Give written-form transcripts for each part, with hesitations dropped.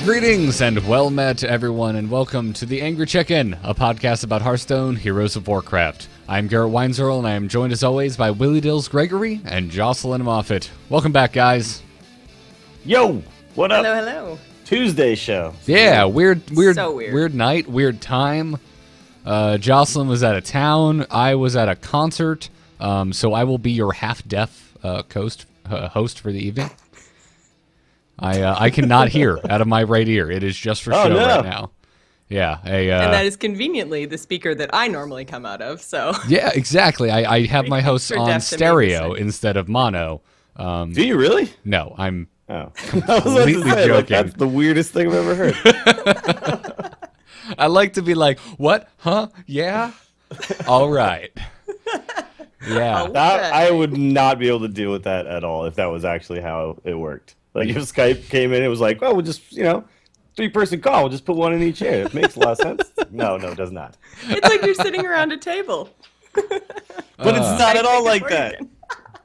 Greetings and well met, everyone, and welcome to the Angry Chicken, a podcast about Hearthstone, Heroes of Warcraft. I'm Garrett Weinzerl, and I am joined as always by Willie Dills Gregory and Jocelyn Moffat. Welcome back, guys. Yo, what up? Hello, hello. Tuesday show. Yeah, weird night, weird time. Jocelyn was out of town. I was at a concert, so I will be your half-deaf host for the evening. I cannot hear out of my right ear. It is just for show right now. Yeah. And that is conveniently the speaker that I normally come out of, so. Yeah, exactly. I have my hosts on stereo instead of mono. Do you really? No, I'm completely joking. Like, that's the weirdest thing I've ever heard. I like to be like, what? Huh? Yeah? All right. Yeah. I would not be able to deal with that at all if that was actually how it worked. Like, if Skype came in, it was like, oh, we'll just, three-person call. We'll just put one in each chair. It makes a lot of sense. No, it does not. It's like you're sitting around a table. But it's not at all like that.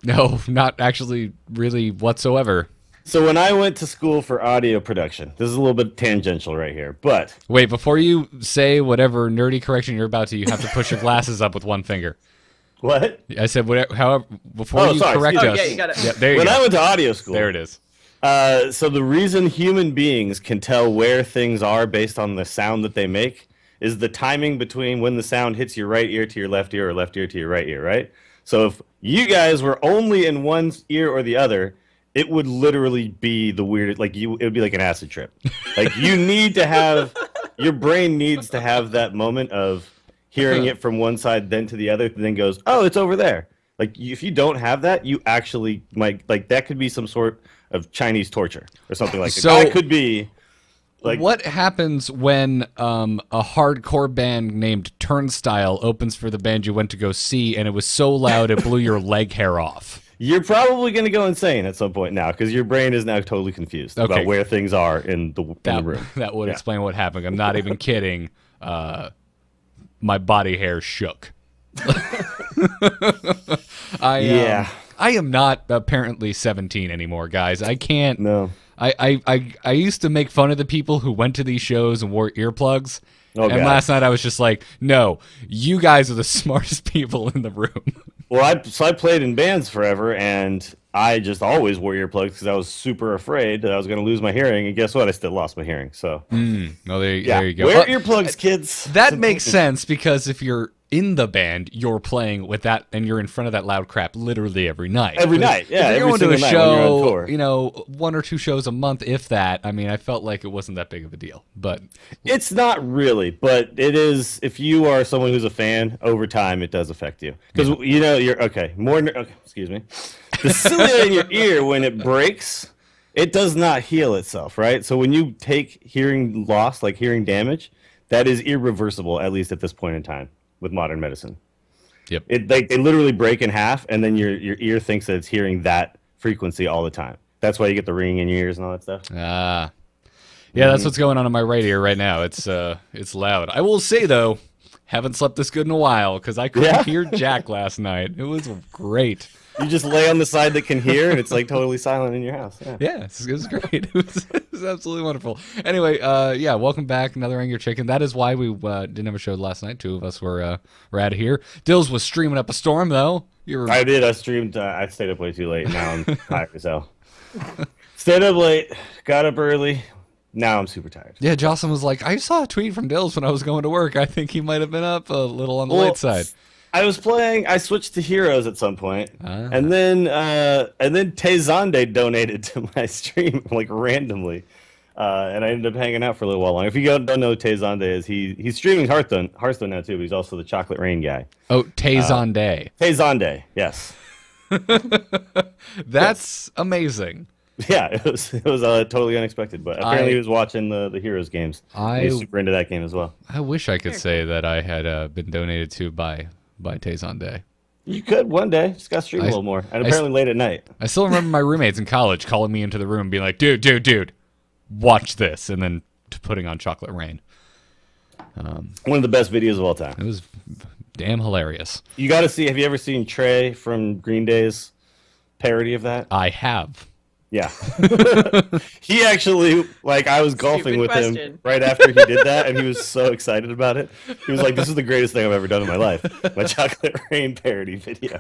No, not actually really whatsoever. So when I went to school for audio production, this is a little bit tangential right here, but... Wait, before you say whatever nerdy correction you're about to, you have to push your glasses up with one finger. What? I said, however, before you correct us... yeah, you got it. Yeah, there you go. I went to audio school... There it is. So the reason human beings can tell where things are based on the sound that they make is the timing between when the sound hits your right ear to your left ear or left ear to your right ear, right? So if you guys were only in one ear or the other, it would literally be the weirdest, it would be like an acid trip. Like, you need to have, your brain needs to have that moment of hearing it from one side then to the other, and then goes, oh, it's over there. Like, if you don't have that, you actually might, that could be some sort of Chinese torture or something like that. So that could be like, what happens when a hardcore band named Turnstile opens for the band you went to go see, and it was so loud it blew your leg hair off? You're probably going to go insane at some point now, because your brain is now totally confused about where things are in the room. That would explain what happened. I'm not even kidding. My body hair shook. I am not apparently 17 anymore, guys. I can't. No. I used to make fun of the people who went to these shows and wore earplugs. And last night I was just like, no, you guys are the smartest people in the room. Well, I played in bands forever, and I just always wore earplugs because I was super afraid that I was going to lose my hearing. And guess what? I still lost my hearing. So, there you go. Wear earplugs, kids. That makes sense, because if you're in the band, you're playing with that, and you're in front of that loud crap literally every night. Every night, yeah. If you're going to a show, 1 or 2 shows a month, if that. I mean, I felt like it wasn't that big of a deal, but it's not really. But it is. If you are someone who's a fan, over time it does affect you, because you're okay. Excuse me. The cilia in your ear, when it breaks, it does not heal itself, right? So when you take hearing loss, like hearing damage, that is irreversible, at least at this point in time. With modern medicine. Yep. They literally break in half, and then your ear thinks that it's hearing that frequency all the time. That's why you get the ringing in your ears and all that stuff. Yeah, that's what's going on in my right ear right now. It's loud. I will say, though, haven't slept this good in a while, because I couldn't hear Jack last night. It was great. You just lay on the side that can hear, and it's like totally silent in your house. Yeah, it was great. It was absolutely wonderful. Anyway, welcome back. Another Angry Chicken. That is why we didn't have a show last night. 2 of us were out of here. Dills was streaming up a storm, though. I did. I streamed. I stayed up way too late. Now I'm tired as hell. Stayed up late. Got up early. Now I'm super tired. Yeah, Jocelyn was like, I saw a tweet from Dills when I was going to work. I think he might have been up a little on the late side. I was playing. I switched to heroes at some point, and then Tezande donated to my stream randomly, and I ended up hanging out for a little while longer. If you don't know who Tezande is, he's streaming Hearthstone now too. But he's also the Chocolate Rain guy. Oh, Tezande. Tezande, yes. That's amazing. Yeah, it was totally unexpected, but apparently he was watching the Heroes games. He's super into that game as well. I wish I could say that I had been donated to by Tezande. You could one day. Just got to stream a little more, and apparently late at night. I still remember my roommates in college calling me into the room, being like, "Dude, watch this," and then putting on Chocolate Rain. One of the best videos of all time. It was damn hilarious. You got to see. Have you ever seen Trey from Green Day's parody of that? I have. Yeah. He actually, like, I was golfing with him question. right after he did that, and he was so excited about it. He was like, this is the greatest thing I've ever done in my life. My Chocolate Rain parody video.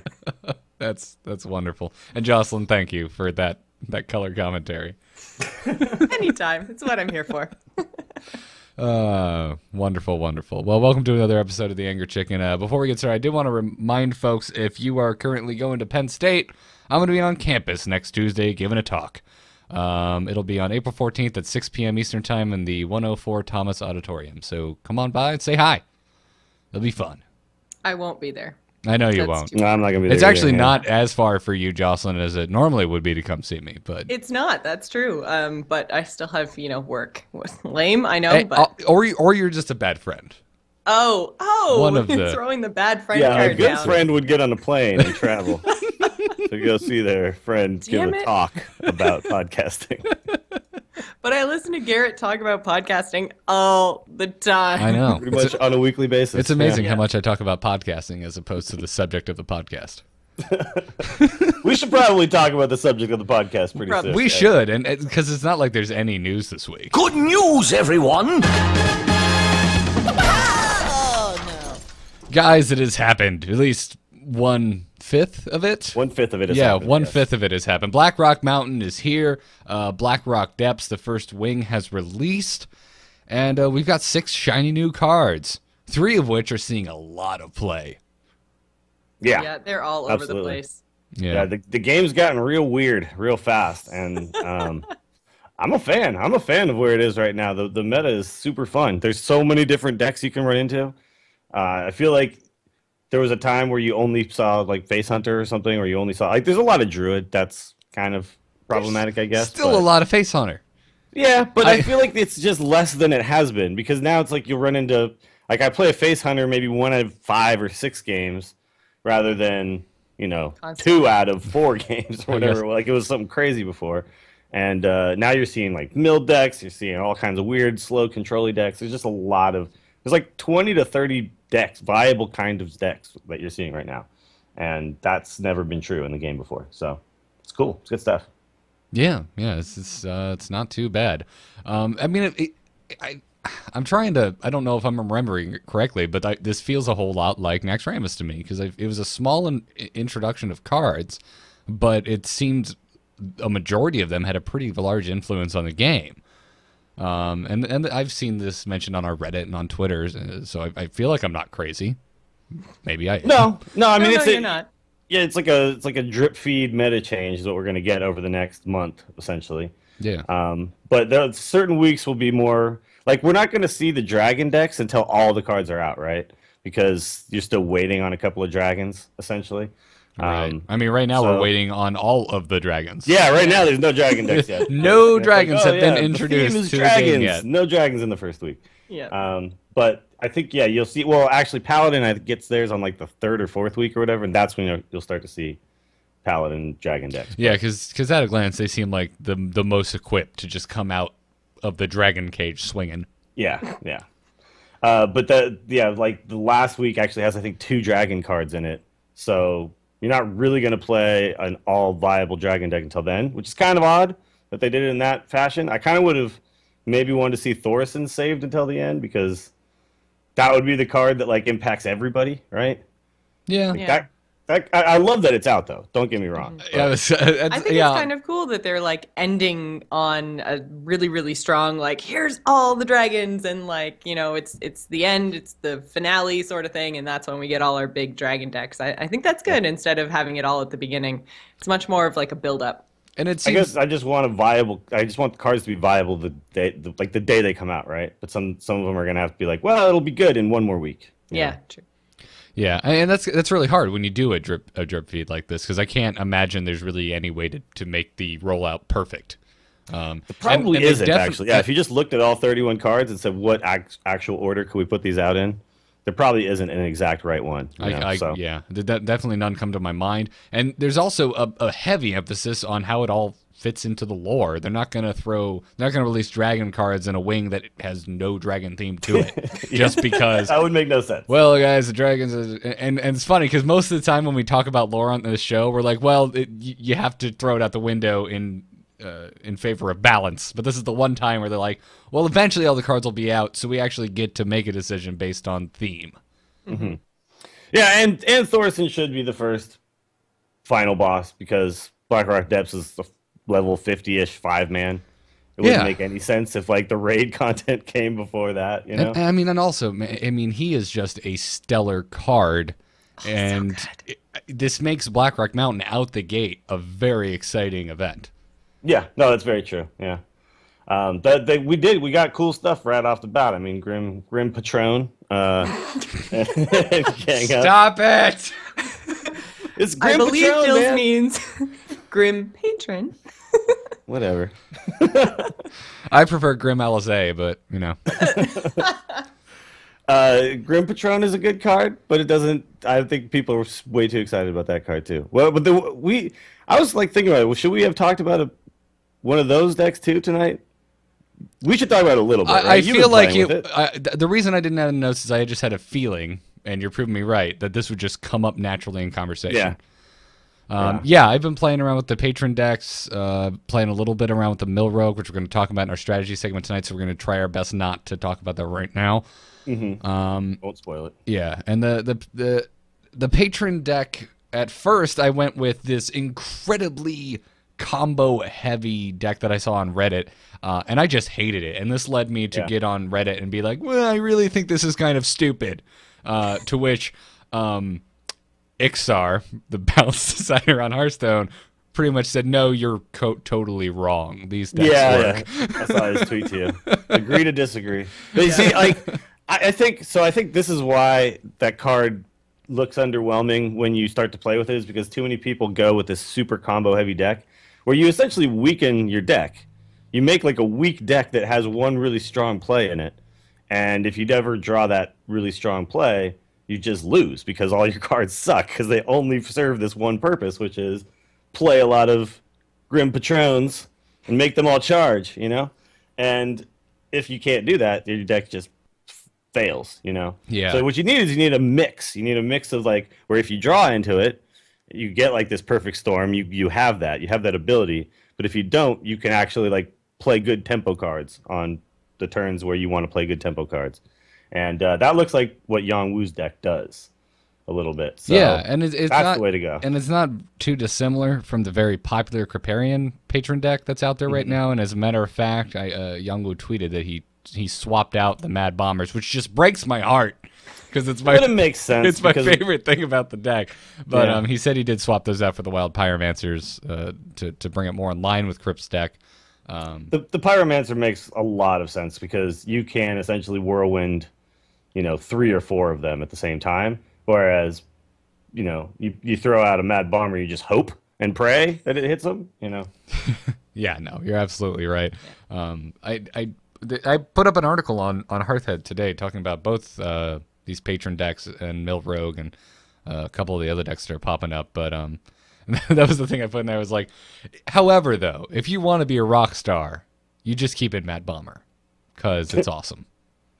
That's wonderful. And Jocelyn, thank you for that color commentary. Anytime. It's what I'm here for. Wonderful, wonderful. Well, welcome to another episode of The Angry Chicken. Before we get started, I did want to remind folks, if you are currently going to Penn State, I'm going to be on campus next Tuesday giving a talk. It'll be on April 14th at 6 p.m. Eastern Time in the 104 Thomas Auditorium. So come on by and say hi. It'll be fun. I won't be there. I know you won't. No, I'm not going to be there. It's actually either, not as far for you, Jocelyn, as it normally would be to come see me. But It's not. That's true. But I still have, work. Lame, I know, but... or you're just a bad friend. Oh, One of the... throwing the bad friend Yeah, card a good down. friend would get on a plane and travel to go see their friend give a talk about podcasting. But I listen to Garrett talk about podcasting all the time. I know. Pretty much on a weekly basis. It's amazing Yeah. how much I talk about podcasting as opposed to the subject of the podcast. We should probably talk about the subject of the podcast pretty soon. We should, and because it's not like there's any news this week. Good news, everyone! Guys, it has happened. At least 1/5 of it. 1/5 of it has Yeah, happened, 1/5 of it has happened. Black Rock Mountain is here. Black Rock Depths, the first wing, has released. And we've got 6 shiny new cards, 3 of which are seeing a lot of play. Yeah. Yeah, they're all over the place. Yeah, the game's gotten real weird, real fast. And I'm a fan. I'm a fan of where it is right now. The meta is super fun. There's so many different decks you can run into. I feel like there was a time where you only saw like Face Hunter or something, or you only saw there's a lot of Druid. That's kind of problematic, I guess. Still a lot of Face Hunter. Yeah, but I feel like it's just less than it has been, because now it's like you'll run into, like, I play a Face Hunter maybe 1 out of 5 or 6 games rather than, Constantly. 2 out of 4 games or whatever. Like, it was something crazy before. And now you're seeing like mill decks, you're seeing all kinds of weird slow control-y decks. There's just a lot of, there's like 20 to 30 decks, viable kind of decks that you're seeing right now. And that's never been true in the game before. So it's cool. It's good stuff. Yeah, it's not too bad. I mean, I'm trying to, I don't know if I'm remembering it correctly, but this feels a whole lot like Naxxramas to me, because it was a small introduction of cards, but it seemed a majority of them had a pretty large influence on the game. And I've seen this mentioned on our Reddit and on Twitter, so I feel like I'm not crazy. Maybe I am. No, I mean, you're not. Yeah, it's like a drip feed meta change is what we're going to get over the next month, essentially. Yeah. But there certain weeks will be more, like, we're not going to see the dragon decks until all the cards are out, right? Because you're still waiting on a couple of dragons, essentially. Right. I mean, right now we're waiting on all of of the dragons. Yeah, right now there's no dragon decks yet. No dragons have been introduced to the game yet. No dragons in the first week. Yeah. But I think, you'll see. Well, actually, Paladin gets theirs on like the 3rd or 4th week or whatever, and that's when you'll start to see Paladin dragon decks. Yeah, because at a glance they seem like the most equipped to just come out of the dragon cage swinging. Yeah. But like the last week actually has, I think, 2 dragon cards in it, so you're not really going to play an all viable dragon deck until then, which is kind of odd that they did it in that fashion. I kind of would have maybe wanted to see Thaurissan saved until the end, because that would be the card that like impacts everybody, right? Yeah. I love that it's out, though. Don't get me wrong. Yeah, I think it's kind of cool that they're like ending on a really, really strong, like, here's all the dragons, and like, it's the end, it's the finale sort of thing, and that's when we get all our big dragon decks. I think that's good, instead of having it all at the beginning. It's much more of like a build up. And it seems, I guess I just want the cards to be viable the day they come out, right? But some of them are gonna have to be like, well, it'll be good in 1 more week. Yeah, true. Yeah, and that's really hard when you do a drip feed like this, because I can't imagine there's really any way to make the rollout perfect. It probably isn't, actually. Yeah, if you just looked at all 31 cards and said, what actual order could we put these out in, there probably isn't an exact right one. Yeah, definitely none come to my mind. And there's also a heavy emphasis on how it all fits into the lore. They're not going to release dragon cards in a wing that has no dragon theme to it, just because. That would make no sense. Well, guys, the dragons, and it's funny because most of the time when we talk about lore on this show, we're like, well, you have to throw it out the window in in favor of balance, but this is the one time where they're like, well, eventually all the cards will be out, so we actually get to make a decision based on theme. Mm-hmm. Yeah, and Thaurissan should be the first final boss because Blackrock Depths is the level 50-ish 5-man. It wouldn't make any sense if like the raid content came before that, you know? And also, he is just a stellar card, and so this makes Blackrock Mountain out the gate a very exciting event. Yeah, no, that's very true. Yeah, we got cool stuff right off the bat. I mean, Grim Patron. Stop it! It's Grim I believe Patron, Dills man. means Grim Patron. Whatever. I prefer Grim LSA, but you know. Grim Patron is a good card, but it doesn't. I think people are way too excited about that card too. Well, but I was like thinking about it. Well, should we have talked about one of those decks too tonight? We should talk about it a little bit. Right? I feel like the reason I didn't have notes is I just had a feeling, and you're proving me right, that this would just come up naturally in conversation. Yeah. I've been playing around with the Patron decks, playing a little bit around with the Mill Rogue, which we're going to talk about in our strategy segment tonight, so we're going to try our best not to talk about that right now. Mm-hmm. Won't spoil it. Yeah, and the Patron deck, at first, I went with this incredibly combo-heavy deck that I saw on Reddit, and I just hated it. And this led me to get on Reddit and be like, well, I really think this is kind of stupid. To which Ixar, the balance designer on Hearthstone, pretty much said, no, you're totally wrong. These decks work. Yeah. I saw his tweet to you. Agree to disagree. But you see, like, I think this is why that card looks underwhelming when you start to play with it, is because too many people go with this super combo heavy deck where you essentially weaken your deck. You make like a weak deck that has one really strong play in it, and if you ever draw that really strong play, you just lose because all your cards suck because they only serve this one purpose, which is play a lot of Grim Patrons and make them all charge, you know? And if you can't do that, your deck just fails, you know? Yeah. So what you need is a mix. You need a mix of like, where if you draw into it, you get like this perfect storm. You have that. You have that ability. But if you don't, you can actually like play good tempo cards on the turns where you want to play good tempo cards. And that looks like what Yang Wu's deck does a little bit. So yeah, and it's that's not the way to go. And it's not too dissimilar from the very popular Kripparrian Patron deck that's out there right now. And as a matter of fact, Yang Wu tweeted that he swapped out the Mad Bombers, which just breaks my heart because it's my. But it makes sense. It's my favorite thing about the deck. But he said he did swap those out for the Wild Pyromancers to bring it more in line with Crypt's deck. The Pyromancer makes a lot of sense because you can essentially whirlwind, 3 or 4 of them at the same time. Whereas, you throw out a Mad Bomber, you just hope and pray that it hits them. Yeah, no, you're absolutely right. I put up an article on Hearthhead today talking about both these Patron decks and Mill Rogue and a couple of the other decks that are popping up. But that was the thing I put in there. I was like, however, though, if you want to be a rock star, you just keep it Mad Bomber because it's awesome.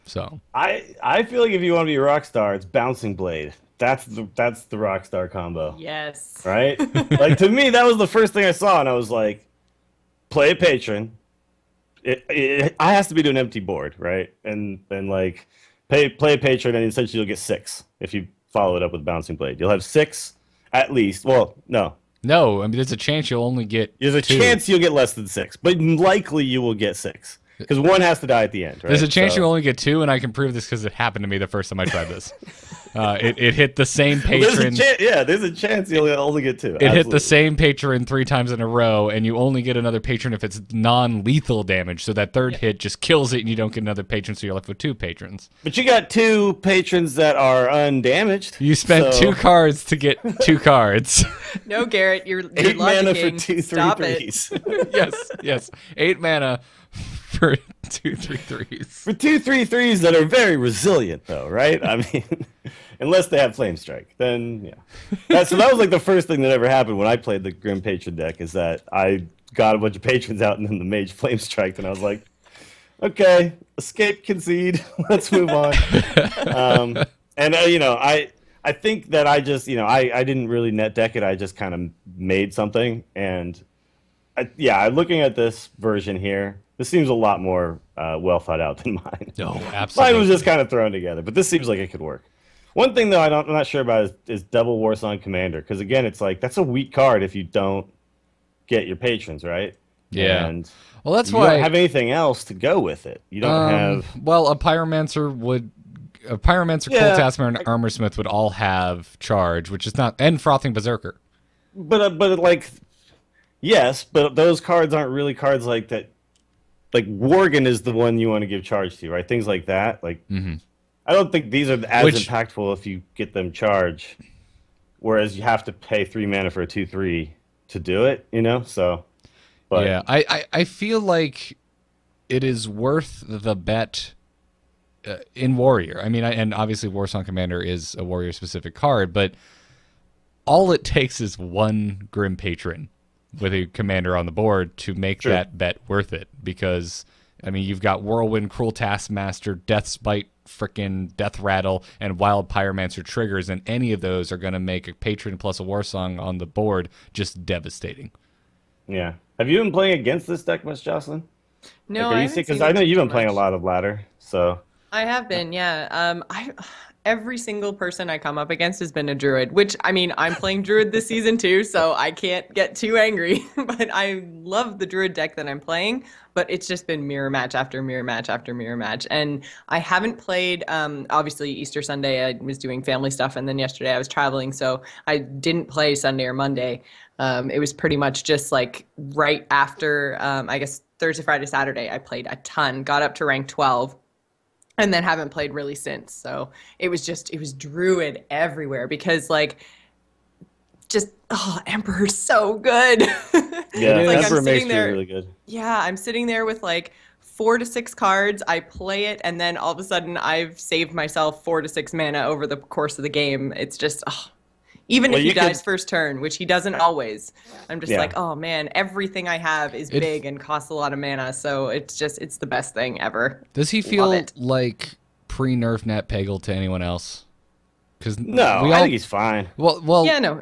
So I feel like if you want to be a rock star, it's Bouncing Blade. That's the rock star combo. Yes. Right? Like to me, that was the first thing I saw, and I was like, play a patron. It has to be to an empty board, right? And like play a patron, and essentially you'll get 6 if you follow it up with Bouncing Blade. You'll have 6 at least. Well, no. No, I mean there's a chance you'll only get. There's a 2. chance you'll get less than 6, but likely you will get 6. Because one has to die at the end, right? There's a chance you only get 2, and I can prove this because it happened to me the first time I tried this. It hit the same patron. There's a chance you'll only get 2. It hit the same patron 3 times in a row, and you only get another patron if it's non-lethal damage. So that third hit just kills it, and you don't get another patron, so you're left with 2 patrons. But you got 2 patrons that are undamaged. You spent 2 cards to get 2 cards. No, Garrett, you're 8 mana for logicking. 2 Stop 3/3s. Yes. 8 mana for 2 3/3s. For 2 3/3s that are very resilient, though, right? I mean, unless they have Flame Strike, then yeah. So that was like the first thing that ever happened when I played the Grim Patron deck, is that I got a bunch of patrons out and then the Mage Flame Strike, and I was like, okay, escape, concede, let's move on. And I think that I just I didn't really net deck it. I just kind of made something, and looking at this version here, this seems a lot more well thought out than mine. No, absolutely. Mine was just kind of thrown together, but this seems like it could work. One thing though, I'm not sure about is double Warsong Commander, because again, it's like that's a weak card if you don't get your patrons right. Yeah. And well, that's you why don't have anything else to go with it. You don't have. Well, a Pyromancer, Cold Taskmaster, and Armor Smith would all have charge, which is not, and Frothing Berserker. But like, yes, but those cards aren't really cards like that. Like Worgen is the one you want to give charge to, right? Things like that. Like, I don't think these are as impactful if you get them charge. Whereas you have to pay 3 mana for a 2/3 to do it, you know. So, but yeah, I feel like it is worth the bet in Warrior. I mean, and obviously Warsong Commander is a Warrior specific card, but all it takes is one Grim Patron with a commander on the board to make that bet worth it. Because, I mean, you've got Whirlwind, Cruel Taskmaster, Death Spite, frickin' Death Rattle, and Wild Pyromancer triggers, and any of those are going to make a Patron plus a Warsong on the board just devastating. Yeah. Have you been playing against this deck much, Jocelyn? No, because I know you've been playing a lot of ladder, so... I have been, yeah. Every single person I come up against has been a druid, which, I mean, I'm playing druid this season too, so I can't get too angry. But I love the druid deck that I'm playing, but it's just been mirror match after mirror match after mirror match. And I haven't played, obviously, Easter Sunday, I was doing family stuff, and then yesterday I was traveling, so I didn't play Sunday or Monday. It was pretty much just like right after, I guess, Thursday, Friday, Saturday, I played a ton, got up to rank 12. And then haven't played really since. So it was druid everywhere because Emperor's so good. Yeah, like Emperor makes you really good. Yeah, I'm sitting there with 4 to 6 cards. I play it, and then all of a sudden I've saved myself 4 to 6 mana over the course of the game. It's just, even if he dies first turn, which he doesn't always, I'm just like, oh man, everything I have is big and costs a lot of mana, so it's the best thing ever. Does he feel like pre-nerf Nat Pagel to anyone else? No, I think he's fine. Well, yeah, no.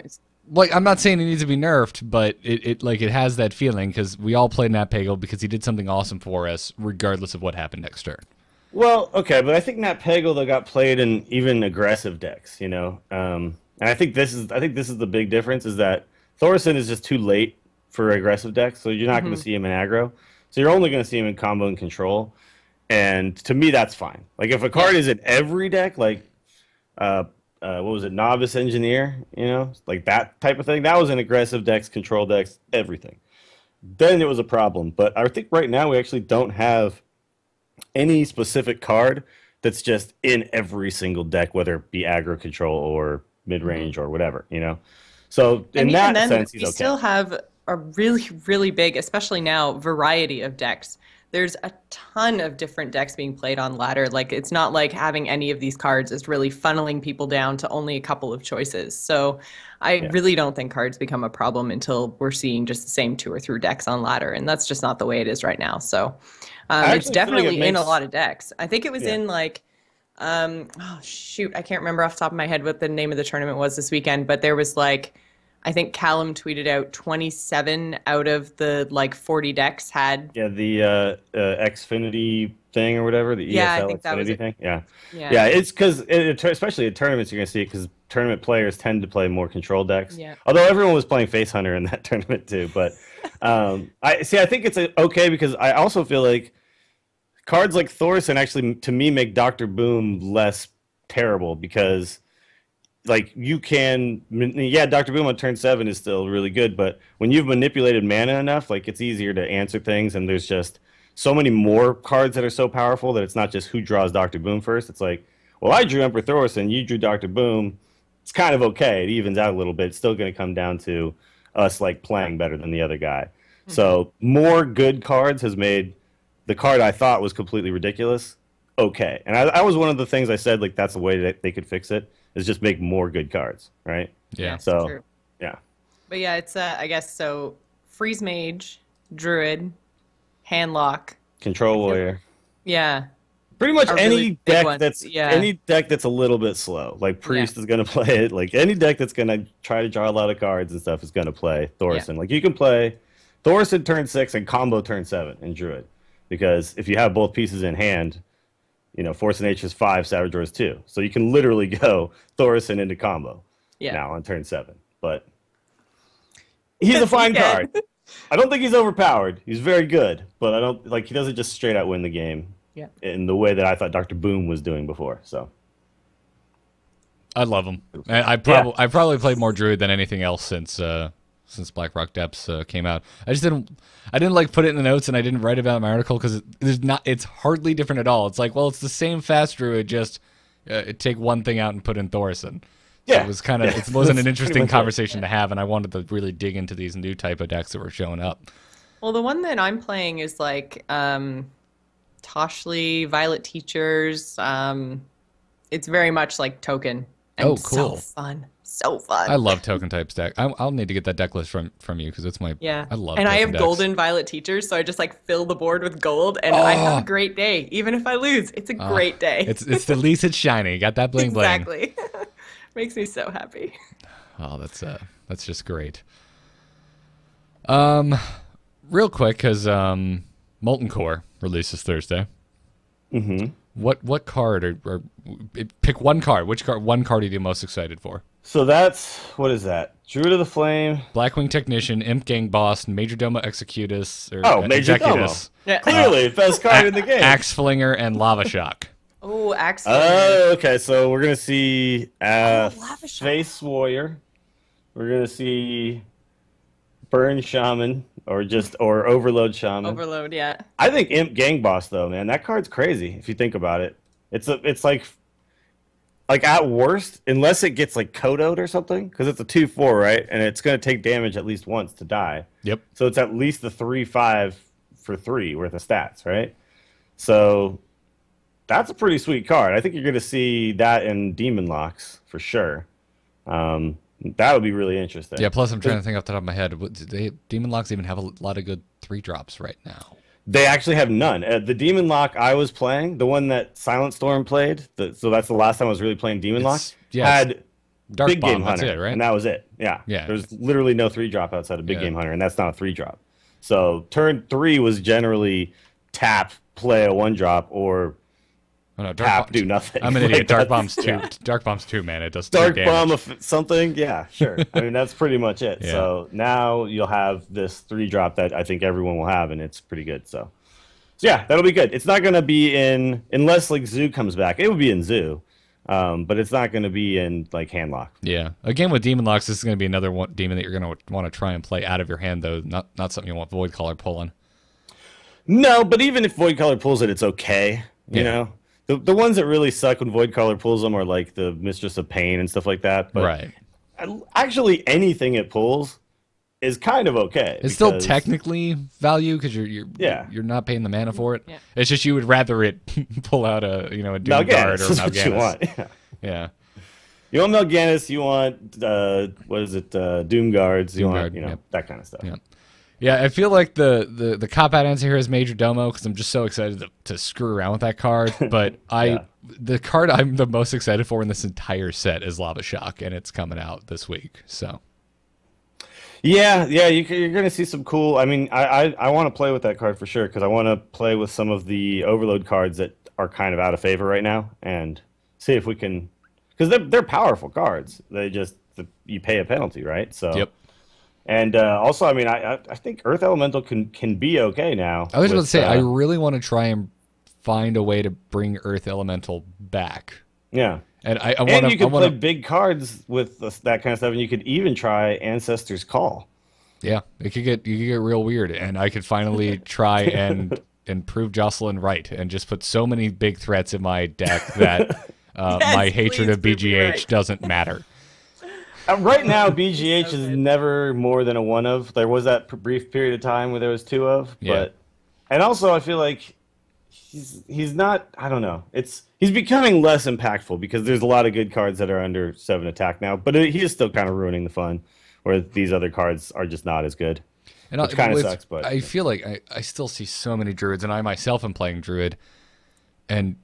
I'm not saying he needs to be nerfed, but it has that feeling because we all played Nat Pagel because he did something awesome for us, regardless of what happened next turn. Well, okay, but I think Nat Pagel though got played in even aggressive decks, you know. And I think this is the big difference is that Thaurissan is just too late for aggressive decks, so you're not going to see him in aggro. So you're only going to see him in combo and control. And to me, that's fine. Like if a card is in every deck, like what was it, Novice Engineer, you know, like that type of thing. That was in aggressive decks, control decks, everything. Then it was a problem. But I think right now we actually don't have any specific card that's just in every single deck, whether it be aggro, control, or mid-range or whatever, you know. So in that sense, he's okay. We still have a really, really big, especially now, variety of decks. There's a ton of different decks being played on ladder. Like it's not like having any of these cards is really funneling people down to only a couple of choices. So I really don't think cards become a problem until we're seeing just the same 2 or 3 decks on ladder, and that's just not the way it is right now. So it's definitely in a lot of decks. I think it was in oh shoot, I can't remember off the top of my head what the name of the tournament was this weekend, but there was I think Callum tweeted out 27 out of the 40 decks had the Xfinity thing or whatever, the ESL I think that was Xfinity thing. Yeah, it's because especially at tournaments you're gonna see it because tournament players tend to play more control decks. Yeah. Although everyone was playing Face Hunter in that tournament too, but I think it's okay because I also feel like cards like Thaurissan actually, to me, make Dr. Boom less terrible because, you can... Yeah, Dr. Boom on turn 7 is still really good, but when you've manipulated mana enough, it's easier to answer things, and there's just so many more cards that are so powerful that it's not just who draws Dr. Boom first. It's well, I drew Emperor Thaurissan, you drew Dr. Boom. It's kind of okay. It evens out a little bit. It's still going to come down to us, playing better than the other guy. Mm-hmm. So more good cards has made... the card I thought was completely ridiculous, okay. And I was one of the things I said, that's the way that they could fix it, is just make more good cards, right? Yeah. So, true. Yeah. But yeah, it's, I guess, so Freeze Mage, Druid, Handlock. Control Warrior. Yeah. Pretty much any deck that's a little bit slow. Priest is going to play it. Any deck that's going to try to draw a lot of cards and stuff is going to play Thaurissan. You can play Thaurissan turn 6 and combo turn 7 in Druid. Because if you have both pieces in hand, you know, Force and H is 5, Savage Roar is 2. So you can literally go Thaurissan into combo now on turn 7. But he's a fine card. I don't think he's overpowered. He's very good, but I don't like he doesn't just straight out win the game in the way that I thought Dr. Boom was doing before. So I love him. I probably played more Druid than anything else since Blackrock Depths came out. I didn't like put it in the notes, and I didn't write about it in my article because it's hardly different at all. It's like, well, it's the same fast Druid, just take one thing out and put in Thaurissan. Yeah, it was kind of it wasn't an interesting conversation to have, and I wanted to really dig into these new type of decks that were showing up. Well, the one that I'm playing is like Toshli, Violet Teachers. It's very much like Token. And cool! So fun. I love Token type deck. I'll need to get that deck list from you because it's my I love. And I have decks. golden Violet Teachers, so I just like fill the board with gold, and I have a great day. Even if I lose, it's a great day. It's the least it's shiny. Got that bling bling. Exactly. Makes me so happy. Oh, that's just great. Real quick, because Molten Core releases Thursday. Mm-hmm. What card or pick one card? One card are you most excited for? So that's what is that? Druid of the Flame, Blackwing Technician, Imp Gang Boss, Majordomo Executus, or Majordomo. Yeah. Clearly, best card in the game. Axe Flinger and Lava Shock. Oh, Axe Flinger. Oh, okay. So we're gonna see Face Warrior. We're gonna see Burn Shaman or Overload Shaman. Overload, yeah. I think Imp Gang Boss though, man, that card's crazy if you think about it. It's like at worst, unless it gets like Kodoed or something, because it's a 2/4, right? And it's gonna take damage at least once to die. Yep. So it's at least a 3/5 for 3 worth of stats, right? So that's a pretty sweet card. I think you're gonna see that in Demon Locks for sure. That would be really interesting. Yeah, plus I'm trying to think off the top of my head. Demon Locks even have a lot of good 3-drops right now. They actually have none. The Demon Lock I was playing, the one that Silent Storm played, so that's the last time I was really playing Demon Lock, had Dark Big Bomb, Game Hunter, that's it, right? and that was it. Yeah. There's literally no 3-drop outside of Big Game Hunter, and that's not a 3-drop. So turn 3 was generally tap, play a 1-drop, or tap, do nothing. I'm an idiot. Dark Bomb's 2. Yeah. Dark Bomb's 2, man. It does Dark damage. Bomb of something? Yeah, sure. I mean, that's pretty much it. Yeah. So now you'll have this 3-drop that I think everyone will have, and it's pretty good. So yeah, that'll be good. It's not going to be in, unless like Zoo comes back. It would be in Zoo, but it's not going to be in like Handlock. Yeah. Again, with Demon Locks, this is going to be another demon that you're going to want to try and play out of your hand, though. Not something you want Void Caller pulling. No, but even if Void Caller pulls it, it's okay. You know? The ones that really suck when Void Caller pulls them are like the Mistress of Pain and stuff like that. But actually, anything it pulls is kind of okay. It's still technically value because you're not paying the mana for it. Yeah. It's just you would rather it pull out a Doom Guard or Mal'Ganis. You want. Yeah. You want Mal'Ganis. You want Doom Guards. You want that kind of stuff. Yeah. Yeah, I feel like the cop-out answer here is Majordomo because I'm just so excited to screw around with that card. But the card I'm the most excited for in this entire set is Lava Shock, and it's coming out this week. So yeah, you're going to see some cool. I mean, I want to play with that card for sure because I want to play with some of the Overload cards that are kind of out of favor right now and see if we can, because they're powerful cards. They just you pay a penalty, right? So yep. And also, I mean, I think Earth Elemental can be okay now. I was about to say, I really want to try and find a way to bring Earth Elemental back. Yeah. And I want to. You could play big cards with that kind of stuff, and you could even try Ancestor's Call. Yeah, you could get real weird, and I could finally try and prove Jocelyn right, and just put so many big threats in my deck that my hatred of BGH doesn't matter. Right now, BGH is never more than a 1 of. There was that brief period of time where there was 2 of, and also I feel like he's not. I don't know. He's becoming less impactful because there's a lot of good cards that are under 7 attack now, but he is still kind of ruining the fun, where these other cards are just not as good. And which kind of sucks. But I feel like I still see so many Druids, and I myself am playing Druid, and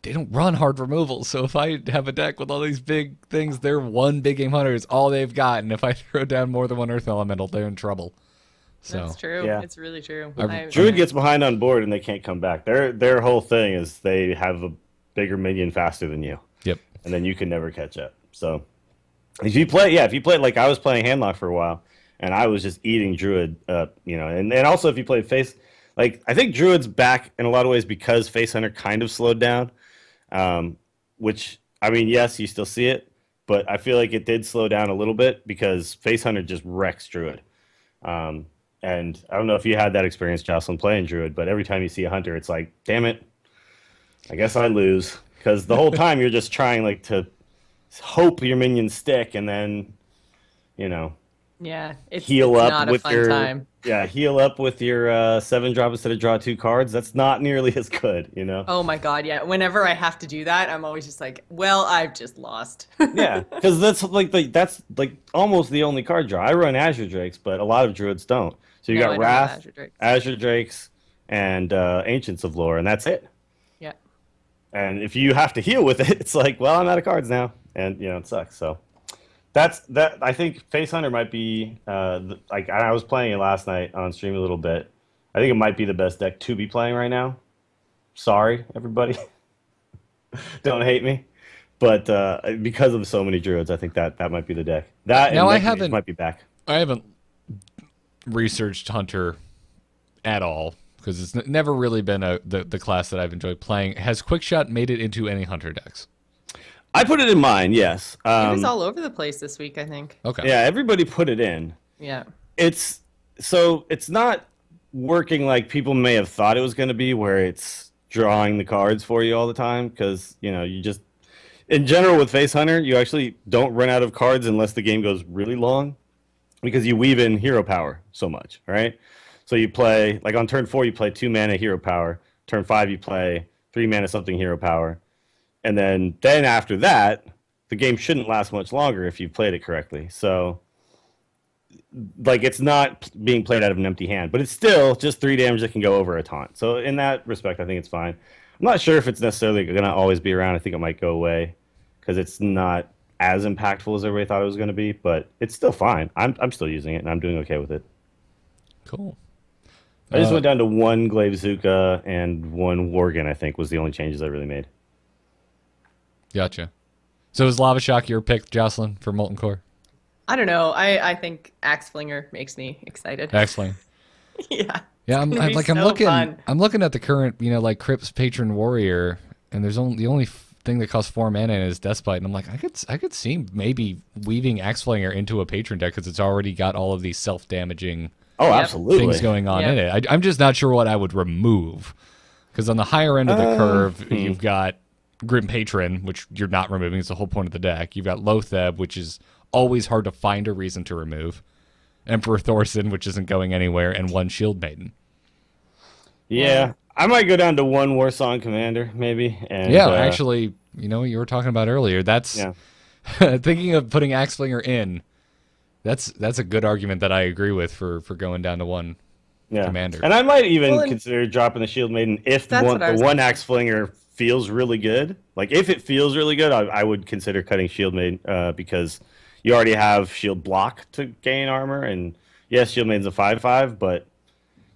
they don't run hard removal, so if I have a deck with all these big things, they're one Big Game Hunter is all they've got, and if I throw down more than one Earth Elemental, they're in trouble. So that's true. Yeah. It's really true. Druid gets behind on board and they can't come back. Their whole thing is they have a bigger minion faster than you. Yep. And then you can never catch up. So if you play like I was playing Handlock for a while, and I was just eating Druid up, and also if you played Face, like I think Druid's back in a lot of ways because Face Hunter kind of slowed down, which I mean, yes, you still see it, but I feel like it did slow down a little bit because Face Hunter just wrecks Druid. And I don't know if you had that experience, Jocelyn, playing Druid, but every time you see a Hunter, it's like, damn it, I guess I lose. Because the whole time you're just trying like to hope your minions stick and then, yeah, it's heal up not with a fun time. Heal up with your 7-drop instead of draw 2 cards. That's not nearly as good, Oh my god, yeah. Whenever I have to do that, I'm always just like, well, I've just lost. Yeah, because that's like almost the only card draw. I run Azure Drakes, but a lot of Druids don't. So you got Wrath, Azure Drakes, and Ancients of Lore, and that's it. Yeah. And if you have to heal with it, it's like, well, I'm out of cards now, and it sucks. So that's that. I think Face Hunter might be like I was playing it last night on stream a little bit. I think it might be the best deck to be playing right now. Sorry, everybody, don't hate me, but because of so many Druids, I think that might be the deck. That now and might be back. I haven't researched Hunter at all because it's never really been the class that I've enjoyed playing. Has Quickshot made it into any Hunter decks? I put it in mine, yes. It was all over the place this week, I think. Okay. Yeah, everybody put it in. Yeah. It's not working like people may have thought it was going to be, where it's drawing the cards for you all the time, because you just in general with Face Hunter you actually don't run out of cards unless the game goes really long, because you weave in hero power so much, right? So you play like on turn 4 you play 2 mana hero power, turn 5 you play 3 mana something hero power, and then after that the game shouldn't last much longer if you played it correctly. So like it's not being played out of an empty hand, but it's still just 3 damage that can go over a taunt. So in that respect, I think it's fine. I'm not sure if it's necessarily going to always be around. I think it might go away because it's not as impactful as everybody thought it was going to be, but it's still fine. I'm still using it and I'm doing okay with it. Cool. I just went down to 1 Glaive Zuka and 1 Worgen, I think, was the only changes I really made. Gotcha. So is Lava Shock your pick, Jocelyn, for Molten Core? I don't know. I think Axe Flinger makes me excited. Axe Flinger. Yeah. Yeah, I'm looking at the current, like Crypt's Patron Warrior, and there's the only thing that costs 4 mana is Deathbite, and I'm like, I could see maybe weaving Axe Flinger into a Patron deck because it's already got all of these self-damaging absolutely things going on in it. I'm just not sure what I would remove, because on the higher end of the curve, you've got Grim Patron, which you're not removing. It's the whole point of the deck. You've got Lotheb, which is always hard to find a reason to remove. Emperor Thaurissan, which isn't going anywhere, and 1 Shield Maiden. Yeah, I might go down to 1 Warsong Commander, maybe. And, actually, what you were talking about earlier. That's thinking of putting Axe Flinger in. That's a good argument that I agree with for going down to 1 Commander. And I might even consider dropping the Shield Maiden if the one Axe Flinger feels really good. Like if it feels really good, I would consider cutting Shield Maiden because you already have Shield Block to gain armor, and yes, Shield Maiden's a 5/5, but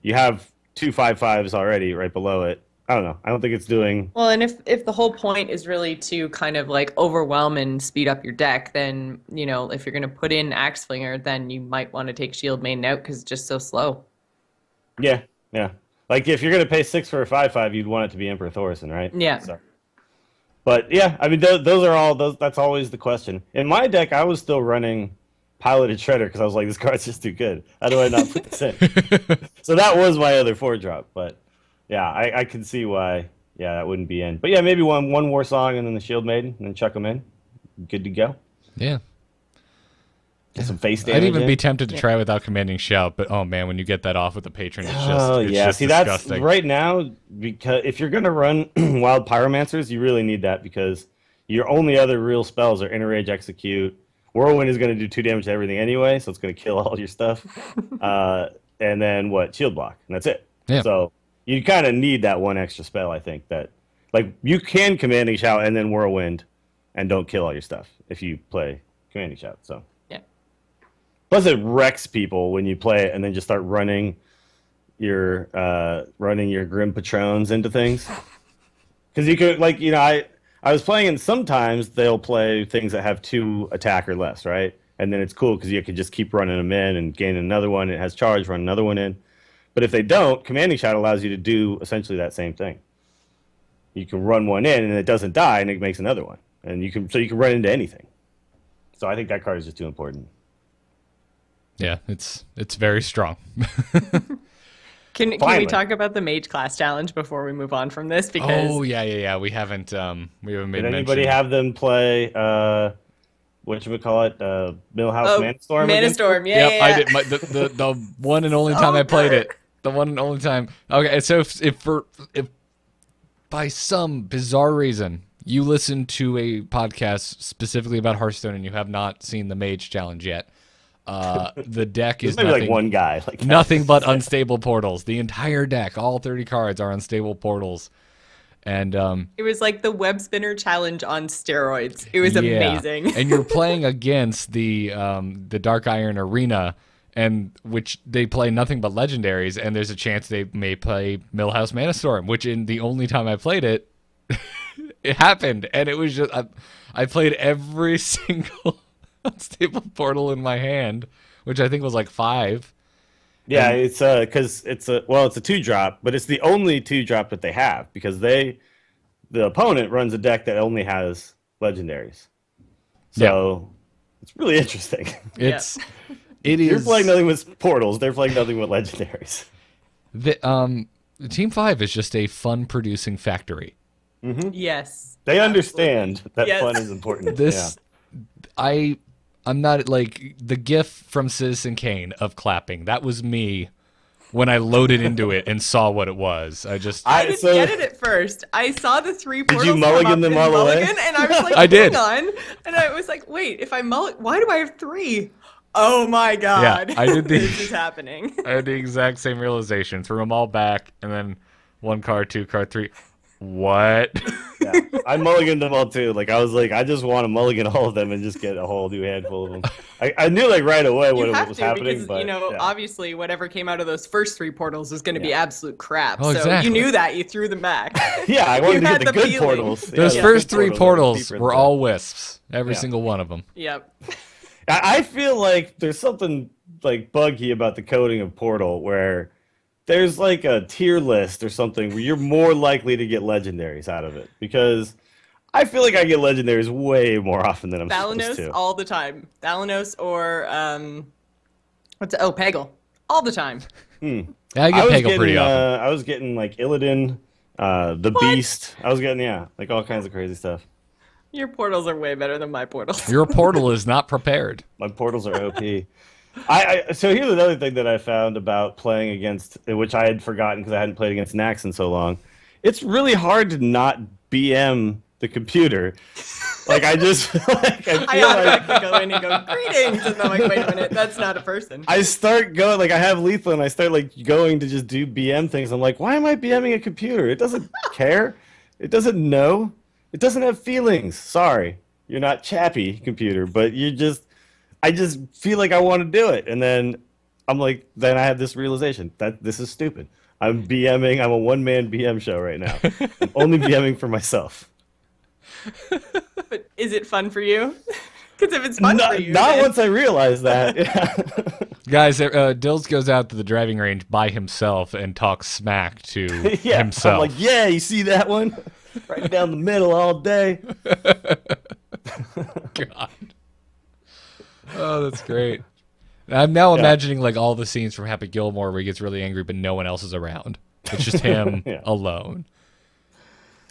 you have 2 5/5s already right below it. I don't know. I don't think it's doing well. And if the whole point is really to kind of like overwhelm and speed up your deck, then if you're going to put in Axe Flinger, then you might want to take Shield Maiden out because it's just so slow. Yeah. Like if you're going to pay 6 for a 5/5, you'd want it to be Emperor Thaurissan, right? Yeah. So. But yeah, I mean, those are all those. That's always the question. In my deck, I was still running Piloted Shredder because I was like, this card's just too good. How do I not put this in? So that was my other 4-drop. But yeah, I can see why. Yeah, that wouldn't be in. But yeah, maybe one Warsong and then the Shield Maiden, and then chuck them in. Good to go. Yeah. Get some face damage. I'd even be tempted to try without commanding Shout, but oh man, when you get that off with the Patron, it's just just see, disgusting. That's right now, because if you're gonna run Wild Pyromancers, you really need that, because your only other real spells are Interrage, Execute. Whirlwind is gonna do 2 damage to everything anyway, so it's gonna kill all your stuff. And then Shield Block, and that's it. Yeah. So you kind of need that 1 extra spell, I think. That you can commanding Shout and then Whirlwind, and don't kill all your stuff if you play commanding Shout. So. Plus, it wrecks people when you play it and then just start running your Grim Patrons into things. Because you could, like, I was playing, and sometimes they'll play things that have 2 attack or less, right? And then it's cool because you can just keep running them in and gain another one. It has charge, run another one in. But if they don't, Commanding Shot allows you to do essentially that same thing. You can run one in and it doesn't die, and it makes another one. And you can run into anything. So I think that card is just too important. Yeah, it's very strong. Can we talk about the Mage class challenge before we move on from this? Because we haven't made Did anybody have them play whatchamacallit, Millhouse Manastorm? Manastorm, yeah. I did. The one and only time I played it. The one and only time. Okay, so if by some bizarre reason you listen to a podcast specifically about Hearthstone and you have not seen the Mage challenge yet, the deck is maybe nothing, like one guy, like nothing but unstable portals. The entire deck, all 30 cards, are unstable portals, and it was like the web spinner challenge on steroids. It was amazing. And you're playing against the Dark Iron Arena, and which they play nothing but legendaries, and there's a chance they may play Millhouse Manastorm, which in the only time I played it, it happened, and it was just I played every single unstable portal in my hand, which I think was like 5. Yeah, it's because it's a 2-drop, but it's the only 2-drop that they have because the opponent runs a deck that only has legendaries. So it's really interesting. You're playing nothing with portals. They're playing nothing with legendaries. The Team 5 is just a fun producing factory. Mm-hmm. Yes, they understand that fun is important. I'm not like the GIF from Citizen Kane of clapping. That was me when I loaded into it and saw what it was. I didn't get it at first. I saw the 3 portals. Did you mulligan them all the way? And I was like, I did. Hang on. And I was like, wait, if I why do I have 3? Oh my god! Yeah, I did this is happening. I had the exact same realization. Threw them all back, and then 1 card, 2 card, 3. What? Yeah, I mulliganed them all too. Like I was like, I just want to mulligan all of them and just get a whole new handful of them. I knew like right away what was happening, because, but obviously whatever came out of those first 3 portals was going to be absolute crap. Oh, so exactly. you knew that, you threw them back. Yeah, I wanted to get the good portals. Those first 3 portals were all wisps. Every single one of them. Yep. I feel like there's something like buggy about the coding of Portal where there's like a tier list or something where you're more likely to get legendaries out of it, because I feel like I get legendaries way more often than I'm supposed to. all the time. Thalanos or Peggle all the time. Yeah, I get Peggle pretty often. I was getting like Illidan, the Beast. I was getting like all kinds of crazy stuff. Your portals are way better than my portals. Your portal is not prepared. My portals are OP. So here's another thing that I found about playing against, which I had forgotten because I hadn't played against Nax in so long. It's really hard to not BM the computer. Like I just feel like I go in and go greetings, and then I'm like, wait a minute, that's not a person. I start going like I have lethal, and I start like going to just do BM things. I'm like, why am I BMing a computer? It doesn't care. It doesn't know. It doesn't have feelings. Sorry, you're not Chappy, computer, but I just feel like I want to do it, and then I'm like, then I have this realization that this is stupid. I'm BMing. I'm a one-man BM show right now. I'm only BMing for myself. But is it fun for you? Because if it's fun for you, not once I realize that. Yeah. Guys, Dills goes out to the driving range by himself and talks smack to himself. I'm like, yeah, you see that one? Right down the middle all day. God. Oh, that's great. I'm now imagining like all the scenes from Happy Gilmore where he gets really angry but no one else is around. It's just him alone.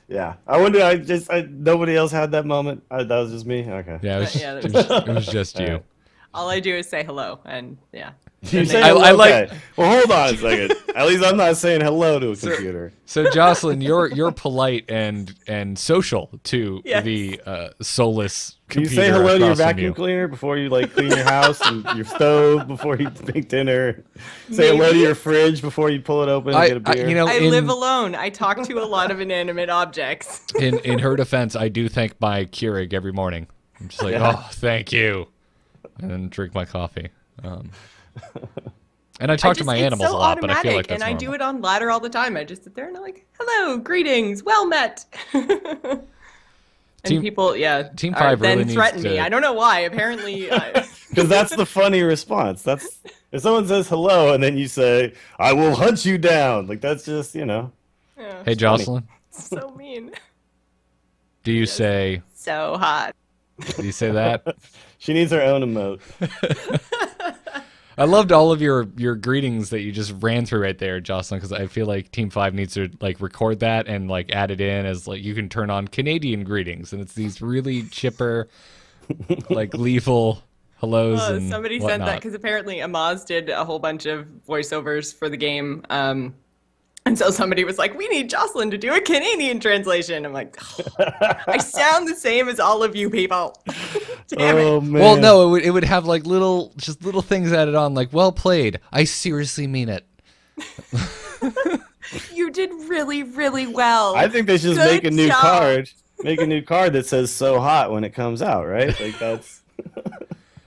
Yeah. I wonder, nobody else had that moment? That was just me? Okay. Yeah, it was just you. Right. All I do is say hello, and You say hello? Well, hold on a second. At least I'm not saying hello to a computer. So Jocelyn, you're polite and social to the soulless computer. You say hello to your vacuum cleaner before you like clean your house, and your stove before you make dinner. Say hello to your fridge before you pull it open and get a beer. I live alone. I talk to a lot of inanimate objects. In her defense, I do thank my Keurig every morning. I'm just like, oh, thank you. And then drink my coffee. And I talk to my animals a lot, but I feel like that's and I do it on ladder all the time. I just sit there and I'm like, hello, greetings, well met. And people, Team 5 really then threaten me. I don't know why. Apparently, because that's the funny response. That's if someone says hello and then you say, "I will hunt you down." Like that's just Yeah, hey, Jocelyn. So mean. Do you say so hot? Do you say that? She needs her own emote. I loved all of your greetings that you just ran through right there, Jocelyn, because I feel like Team 5 needs to like record that and like add it in as like you can turn on Canadian greetings, and it's these really chipper, like gleeful hellos and somebody whatnot. sent that because apparently Amaz did a whole bunch of voiceovers for the game. And so somebody was like, we need Jocelyn to do a Canadian translation. I'm like, I sound the same as all of you people. Damn it. Man. Well, no, it would have like little things added on, like, well played. I seriously mean it. You did really, really well. I think they should just Good make a new job. card. Make a new card that says "so hot" when it comes out, right? Like that's.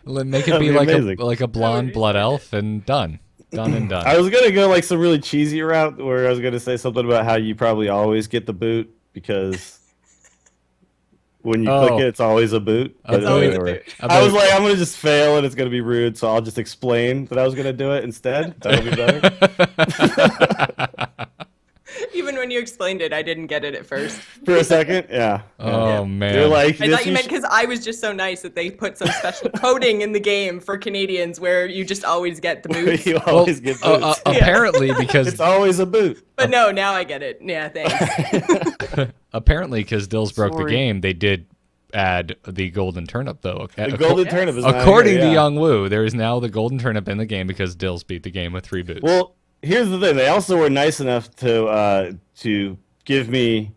Make it be like a blonde blood elf and done. Done and done. I was gonna go like some really cheesy route where I was gonna say something about how you probably always get the boot because when you click it, it's always a boot. But It's always a boot. I was like, I'm gonna just fail and it's gonna be rude, so I'll just explain that I was gonna do it instead. That'll be better. Even when you explained it, I didn't get it at first. For a second, yeah. Oh man. You're like, I thought you meant because I was just so nice that they put some special coding in the game for Canadians where you just always get the boots. you always get boots. Apparently, because It's always a boot. But no, now I get it. Yeah, thanks. apparently because Dills broke the game, they did add the golden turnip though. The golden turnip is not according here, to yeah. Young Woo, there is now the golden turnip in the game because Dills beat the game with 3 boots. Well, here's the thing. They also were nice enough to give me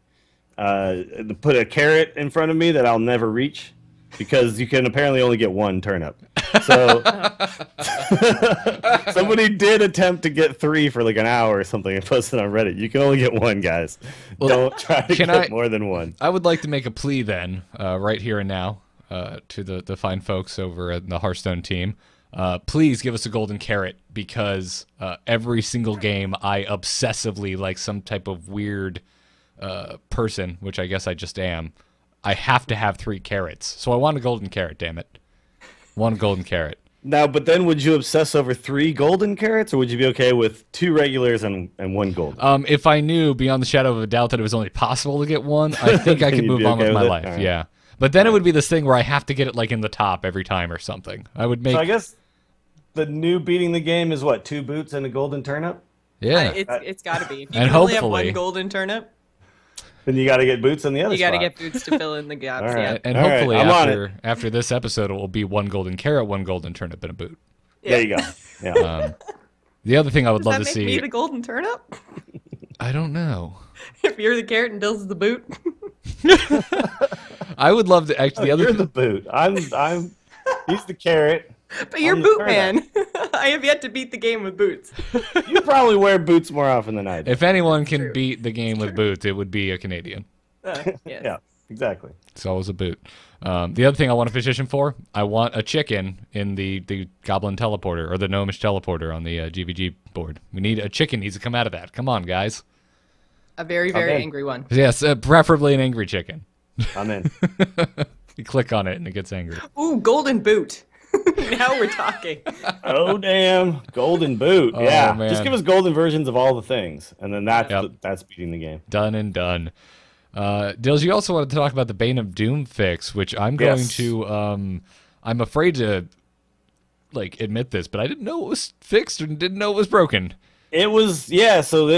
to put a carrot in front of me that I'll never reach because you can apparently only get 1 turnip. So somebody did attempt to get 3 for like an hour or something and posted on Reddit. You can only get 1, guys. Well, don't try to get more than 1. I would like to make a plea then, right here and now, to the fine folks over at the Hearthstone team. Please give us a golden carrot because every single game I obsessively, like some type of weird person, which I guess I just am, I have to have 3 carrots. So I want a golden carrot, damn it. 1 golden carrot. Now, but then would you obsess over 3 golden carrots, or would you be okay with 2 regulars and 1 golden? If I knew beyond the shadow of a doubt that it was only possible to get 1, I think I could move on with my life. Right. Yeah. But then it would be this thing where I have to get it like in the top every time or something. I would make. So I guess the new beating the game is what, 2 boots and a golden turnip? Yeah. It's got to be. If you and can only have hopefully 1 golden turnip, then you got to get boots on the other you got to spot. get boots to fill in the gaps. All right. Yeah. And All hopefully right, after this episode, it will be 1 golden carrot, 1 golden turnip, and a boot. There you go. Yeah. The other thing I would Does love that to make see. me the golden turnip? I don't know. If you're the carrot and Dill's the boot. I would love to actually. You're the boot. I'm. He's the carrot. But you're I'm the boot turnip. man. I have yet to beat the game with boots. You probably wear boots more often than I do. If anyone can beat the game with boots, it would be a Canadian. Yes. Yeah, exactly. It's always a boot. The other thing I want to petition for, I want a chicken in the goblin teleporter or the gnomish teleporter on the GVG board. We need a chicken needs to come out of that. Come on, guys. A very, very angry one. Yes, preferably an angry chicken. I'm in. You click on it and it gets angry. Ooh, golden boot. Now we're talking. Oh damn, golden boot. Yeah, man. just give us golden versions of all the things, and then that's beating the game. Done and done. Dills, you also wanted to talk about the Bane of Doom fix, which I'm going to. I'm afraid to like admit this, but I didn't know it was fixed and didn't know it was broken. It was So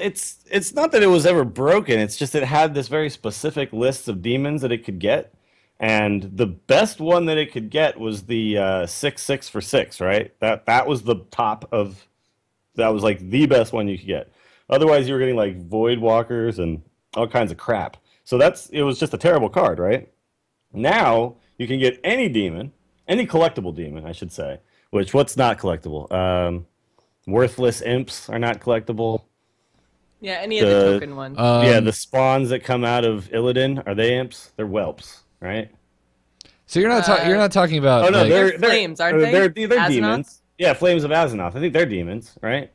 it's not that it was ever broken. It's just it had this very specific list of demons that it could get. And the best one that it could get was the 6/6 for 6, right? That was the top of. That was like the best one you could get. Otherwise, you were getting like Void Walkers and all kinds of crap. So it was just a terrible card, right? Now you can get any demon, any collectible demon, I should say. What's not collectible? Worthless imps are not collectiable. Yeah, any of the token ones. Yeah, the spawns that come out of Illidan, are they imps? They're whelps. Right? So you're not talking about. Oh no, like, they're flames, aren't they? They're demons. Yeah, Flames of Azzinoth. I think they're demons, right?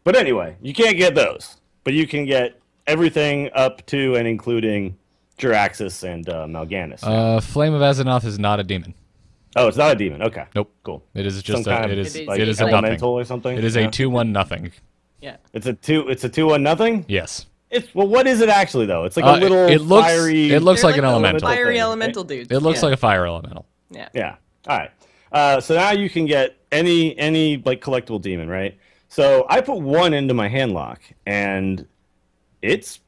But anyway, you can't get those. But you can get everything up to and including Jiraxis and Mal'Ganis. Flame of Azzinoth is not a demon. Oh, it's not a demon. Okay. Nope. Cool. It is just it is a elemental nothing. or something. It is a 2/1 nothing. Yeah. It's a 2/1 nothing? Yes. Well, what is it actually though? It's like a little fiery. It looks like an little elemental. Fiery thing, elemental dudes. It looks like a fire elemental. Yeah. Yeah. All right. So now you can get any like collectible demon, right? So I put one into my handlock, and it's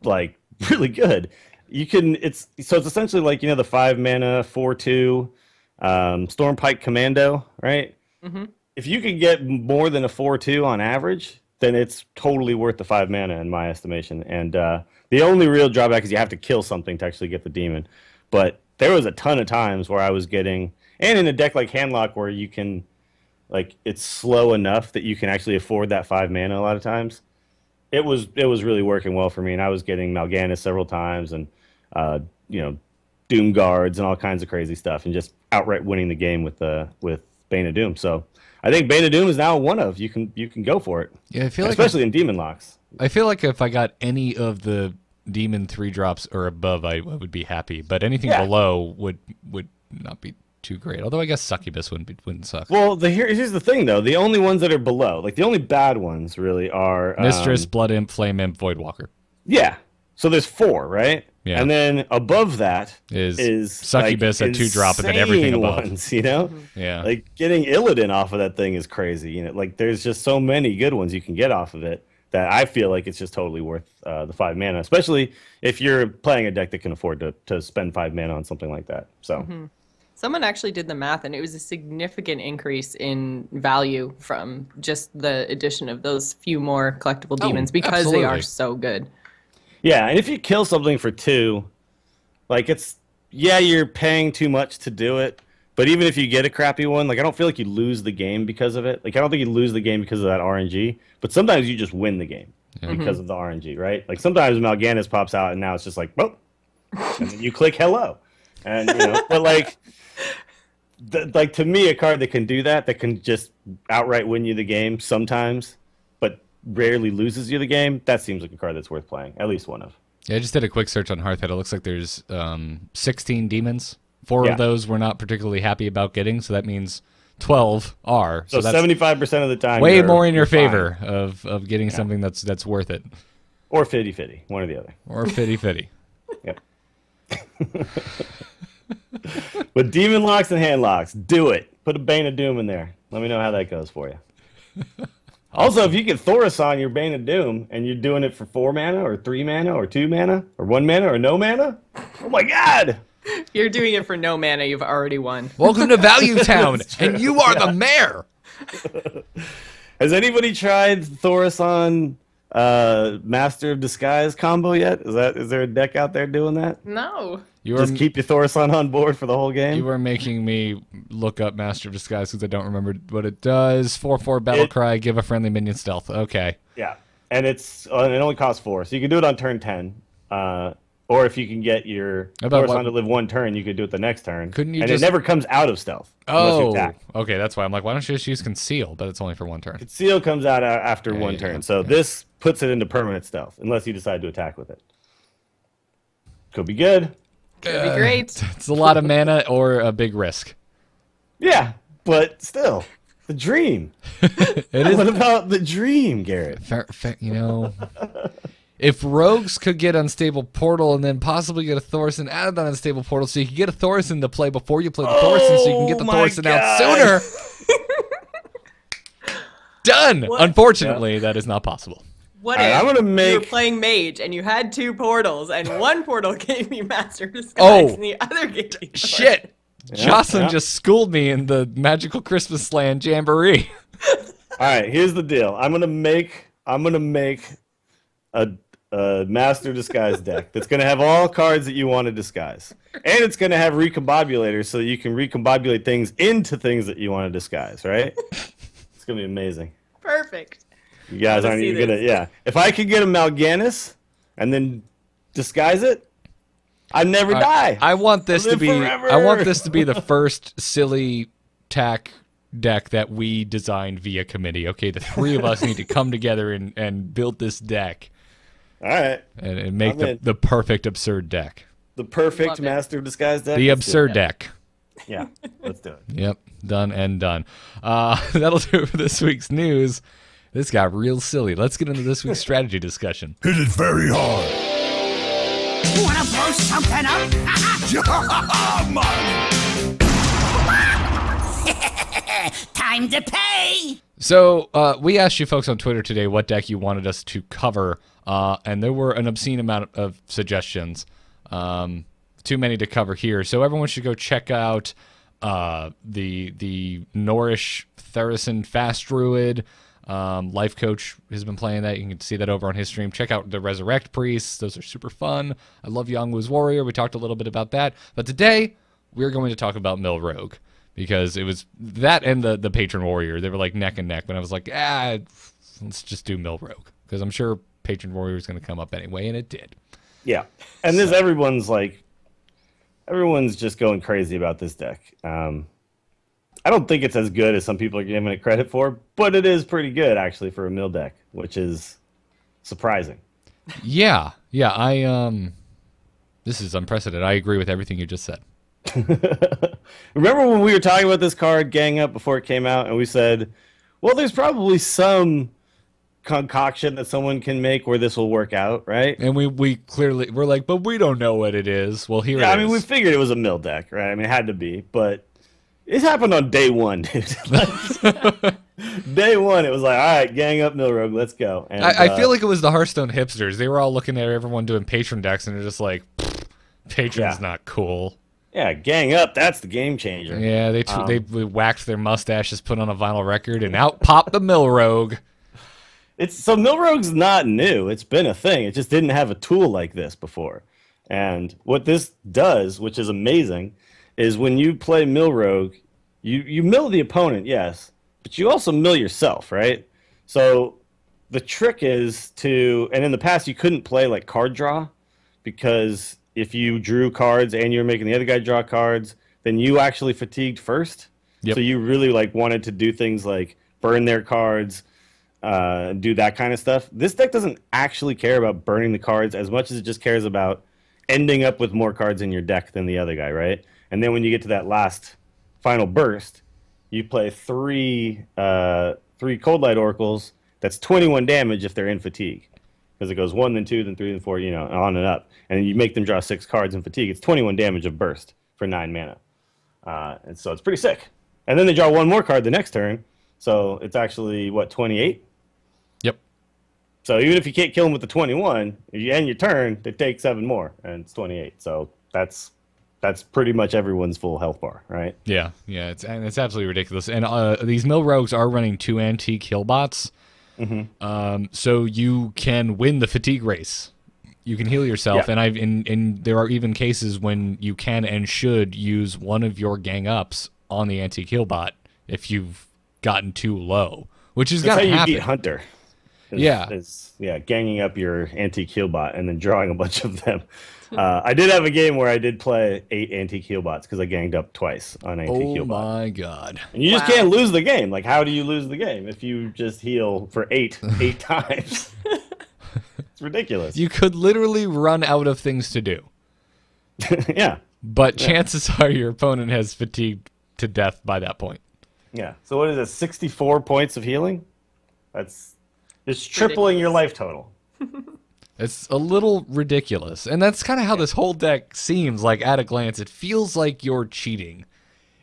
like really good. It's essentially like the 5 mana 4/2 Stormpike Commando, right? Mm-hmm. If you can get more than a 4/2 on average, then it's totally worth the 5 mana in my estimation. And the only real drawback is you have to kill something to actually get the demon. But there was a ton of times where I was getting, and in a deck like Handlock where you can, like, it's slow enough that you can actually afford that 5 mana a lot of times. It was really working well for me, and I was getting Mal'Ganis several times, and Doom Guards and all kinds of crazy stuff, and just outright winning the game with Bane of Doom. So I think Bane of Doom is now one of you can go for it. Yeah, I feel especially in Demon Locks. I feel like if I got any of the Demon 3-drops or above, I would be happy. But anything below would not be too great. Although I guess Succubus wouldn't suck. Well, here's the thing though: the only ones that are below, like the only bad ones, really are Mistress, Blood Imp, Flame Imp, Voidwalker. Yeah. So there's 4, right? Yeah. And then above that is Succubus at 2-drop, and then everything above. Ones, Yeah. Like getting Illidan off of that thing is crazy. Like there's just so many good ones you can get off of it that I feel like it's just totally worth the 5 mana, especially if you're playing a deck that can afford to spend 5 mana on something like that. So. Mm-hmm. Someone actually did the math, and it was a significant increase in value from just the addition of those few more collectible demons because absolutely. they are so good. Yeah, and if you kill something for 2, like you're paying too much to do it. But even if you get a crappy one, like I don't feel like you lose the game because of it. Like I don't think you lose the game because of that RNG. But sometimes you just win the game because of the RNG, right? Like sometimes Mal'Ganis pops out, and now it's just like, boop, and then you click hello, and but like to me, a card that can do that can just outright win you the game sometimes, but rarely loses you the game, that seems like a card that's worth playing, at least one of. Yeah, I just did a quick search on Hearthhead. It looks like there's 16 demons. 4 of those we're not particularly happy about getting, so that means 12 are. So that's 75% of the time. Way more in your favor of getting something that's worth it. Or fitty, one or the other. Or fitty. Yep. But Demon Locks and Hand Locks, do it. Put a Bane of Doom in there. Let me know how that goes for you. Also, if you get Thaurissan your Bane of Doom and you're doing it for 4 mana or 3 mana or 2 mana or 1 mana or no mana, oh my god! If you're doing it for no mana, you've already won. Welcome to Value Town, and you are the mayor! Has anybody tried Thaurissan Master of Disguise combo yet? Is there a deck out there doing that? No. Just keep your Thaurissan on board for the whole game? You are making me look up Master of Disguise because I don't remember what it does. 4/4 Battle Cry, give a friendly minion stealth. Okay. Yeah, and it only costs 4, so you can do it on turn 10. Or if you can get your Thaurissan to live 1 turn, you could do it the next turn. Couldn't you and it never comes out of stealth unless you attack. Okay, that's why I'm like, why don't you just use Conceal? But it's only for 1 turn. Conceal comes out after 1 turn, so this puts it into permanent stealth unless you decide to attack with it. Could be good. Could be great. It's a lot of mana or a big risk. Yeah, but still, the dream. What about the dream, Garrett? If rogues could get Unstable Portal and then possibly get a Thaurissan added on Unstable Portal, so you can get a Thaurissan to play before you play the Thaurissan, so you can get the Thaurissan out sooner. Done. What? Unfortunately, that is not possible. What if you were playing Mage and you had 2 portals, and 1 portal gave you Master of Disguise, and the other gave you shit! Jocelyn just schooled me in the Magical Christmas Land Jamboree. All right, here's the deal. I'm gonna make a Master Disguise deck that's gonna have all cards that you want to disguise, and it's gonna have recombobulators so that you can recombobulate things into things that you want to disguise. Right? It's gonna be amazing. Perfect. You guys aren't even gonna. Yeah, if I could get a Mal'Ganis and then disguise it, I'd never die. I want this to be. Forever. I want this to be the first silly tack deck that we designed via committee. Okay, the three of us need to come together and build this deck. All right. And make the perfect absurd deck. The perfect Master of Disguise deck. The absurd deck. Yeah, let's do it. Yep, done and done. That'll do it for this week's news. This got real silly. Let's get into this week's strategy discussion. Hit it very hard. Wanna blow something up? Time to pay! So we asked you folks on Twitter today what deck you wanted us to cover, and there were an obscene amount of suggestions. Too many to cover here. So everyone should go check out the Nourish Thaurissan Fast Druid. Life Coach has been playing that. You can see that over on his stream. Check out the Resurrect Priests. Those are super fun. I love Yangwu's Warrior. We talked a little bit about that. But today, we're going to talk about Mill Rogue. Because it was that and the Patron Warrior. They were like neck and neck. But I was like, let's just do Mill Rogue. Because I'm sure Patron Warrior is going to come up anyway. And it did. Yeah. And this everyone's just going crazy about this deck. I don't think it's as good as some people are giving it credit for, but it is pretty good actually for a mill deck, which is surprising. Yeah. This is unprecedented. I agree with everything you just said. Remember when we were talking about this card, Gang Up, before it came out, and we said, well, there's probably some concoction that someone can make where this will work out, right? And we're like, but we don't know what it is. Well, here it is. I mean, we figured it was a mill deck, right? I mean, it had to be, but it happened on day one, dude. Day one, it was like, all right, Gang Up, Mill Rogue, let's go. And, I feel like it was the Hearthstone hipsters. They were all looking at everyone doing Patron decks, and they're just like, Patron's not cool. Yeah, Gang Up, that's the game changer. Yeah, they waxed their mustaches, put on a vinyl record, and out popped the Mill Rogue. So Mill Rogue's not new. It's been a thing. It just didn't have a tool like this before. And what this does, which is amazing, is when you play Mill Rogue, you mill the opponent, yes, but you also mill yourself, right? So the trick is and in the past you couldn't play like card draw, because if you drew cards and you were making the other guy draw cards, then you actually fatigued first. Yep. So you really wanted to do things like burn their cards, do that kind of stuff. This deck doesn't actually care about burning the cards as much as it just cares about ending up with more cards in your deck than the other guy, right? And then when you get to that last final burst, you play three Cold Light Oracles. That's 21 damage if they're in fatigue, because it goes 1, then 2, then 3, then 4, on and up. And you make them draw 6 cards in fatigue. It's 21 damage of burst for 9 mana. And so it's pretty sick. And then they draw 1 more card the next turn. So it's actually, 28? Yep. So even if you can't kill them with the 21, if you end your turn, they take 7 more, and it's 28. So that's pretty much everyone's full health bar, right? Yeah, it's absolutely ridiculous. And these Mill Rogues are running 2 antique heal bots, so you can win the fatigue race. You can heal yourself, and and there are even cases when you can and should use one of your gang ups on the antique heal bot if you've gotten too low, which is gonna happen. That's how you beat Hunter. Ganging up your antique heal bot and then drawing a bunch of them. I did have a game where I did play 8 antique heal bots because I ganged up twice on antique heal bot. Oh my god! And you just can't lose the game. Like, how do you lose the game if you just heal for 8 times? It's ridiculous. You could literally run out of things to do. Yeah. But chances are your opponent has fatigued to death by that point. Yeah. So what is it? 64 points of healing? It's tripling your life total. It's a little ridiculous. And that's kind of how this whole deck seems like at a glance. It feels like you're cheating.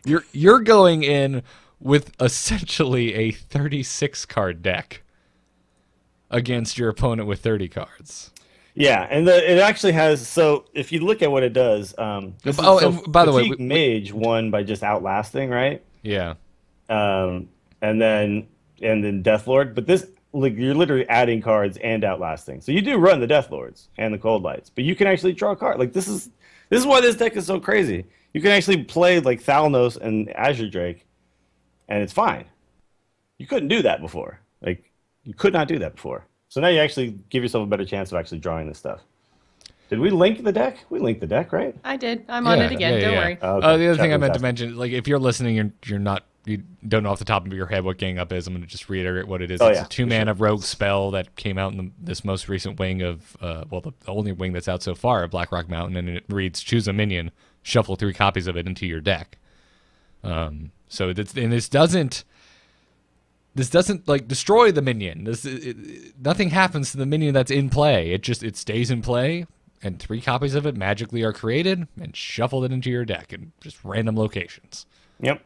You're going in with essentially a 36 card deck against your opponent with 30 cards. Yeah, and it actually has. So if you look at what it does, and by the way, Mage won by just outlasting, right? Yeah. And then Deathlord, but this, like, you're literally adding cards and outlasting. So you do run the Deathlords and the Cold Lights, but you can actually draw a card. Like, this is why this deck is so crazy. You can actually play like Thalnos and Azure Drake, and it's fine. You couldn't do that before. Like, you could not do that before. So now you actually give yourself a better chance of actually drawing this stuff. Did we link the deck? We linked the deck, right? I did. I'm on it again. Don't worry. Oh, okay. The other thing I meant to mention, like, if you're listening, you're not you don't know off the top of your head what Gang Up is, I'm going to just reiterate what it is. Oh, It's yeah, a 2-mana rogue spell that came out in this most recent wing of, the only wing that's out so far of Blackrock Mountain, and it reads, choose a minion, shuffle 3 copies of it into your deck. So this doesn't like destroy the minion. Nothing happens to the minion that's in play. It stays in play, and 3 copies of it magically are created and shuffled it into your deck in just random locations. Yep.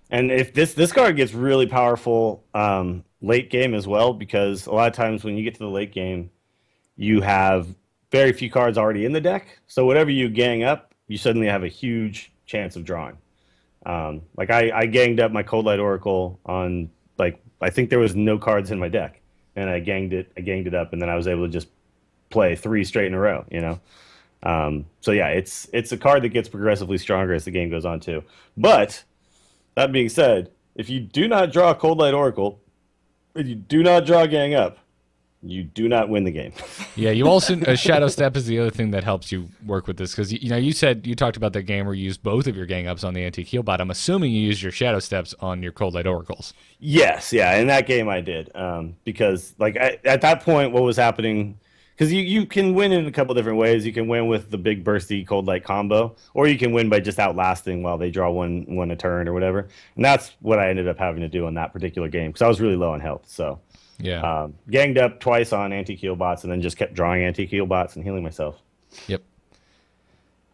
And if this card gets really powerful late game as well, because a lot of times when you get to the late game, you have very few cards already in the deck. So whatever you gang up, you suddenly have a huge chance of drawing. Like I ganged up my Cold Light Oracle on, like, I think there was no cards in my deck, and I ganged it up, and then I was able to just play 3 straight in a row, you know? So yeah, it's a card that gets progressively stronger as the game goes on too. But that being said, if you do not draw Cold Light Oracle, if you do not draw Gang Up, you do not win the game. Yeah, you also Shadow Step is the other thing that helps you work with this, because you talked about that game where you used both of your Gang Ups on the Antique Heal bot. I'm assuming you used your Shadow Steps on your Cold Light Oracles. Yes, yeah, in that game I did, because like at that point, what was happening? Because you can win in a couple different ways. You can win with the big bursty Cold Light combo, or you can win by just outlasting while they draw one a turn or whatever. And that's what I ended up having to do on that particular game, because I was really low on health. So yeah, ganged up twice on Antique Heal bots, and then just kept drawing Antique Heal bots and healing myself. Yep.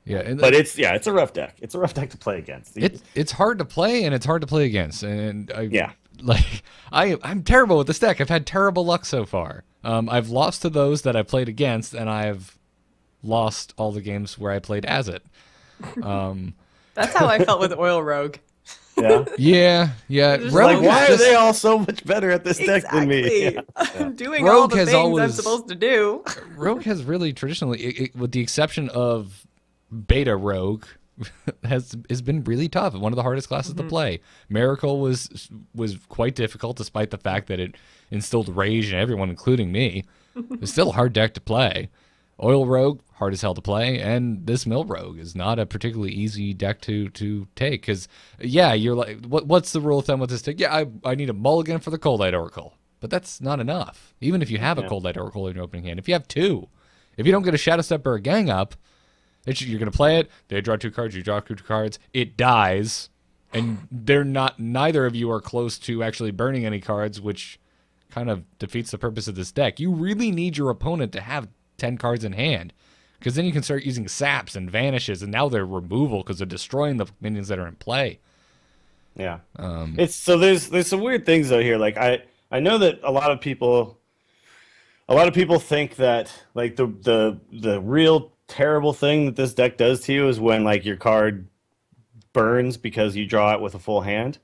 Yeah, but it's a rough deck. It's a rough deck to play against. It's hard to play, and it's hard to play against. And I'm terrible with this deck. I've had terrible luck so far. I've lost to those that I played against, and I've lost all the games where I played as it. That's how I felt with Oil Rogue. Yeah. Yeah. Rogue, why are they all so much better at this deck than me? Yeah. I'm doing all the things I'm supposed to do. Rogue has really traditionally, with the exception of Beta Rogue, has been really tough. One of the hardest classes to play. Miracle was quite difficult, despite the fact that it instilled rage in everyone, including me. It's still a hard deck to play. Oil Rogue, hard as hell to play, and this Mill Rogue is not a particularly easy deck to take, because, yeah, you're like, what's the rule of thumb with this deck? Yeah, I need a mulligan for the Cold Light Oracle, but that's not enough, even if you have a Cold Light Oracle in your opening hand. If you have 2, if you don't get a Shadow Step or a Gang Up, you're going to play it, they draw 2 cards, you draw 2 cards, it dies, and neither of you are close to actually burning any cards, which kind of defeats the purpose of this deck. You really need your opponent to have 10 cards in hand, because then you can start using saps and vanishes, and now they're removal because they're destroying the minions that are in play. Yeah. It's so there's some weird things though here. Like I know that a lot of people think that like the real terrible thing that this deck does to you is when like your card burns because you draw it with a full hand.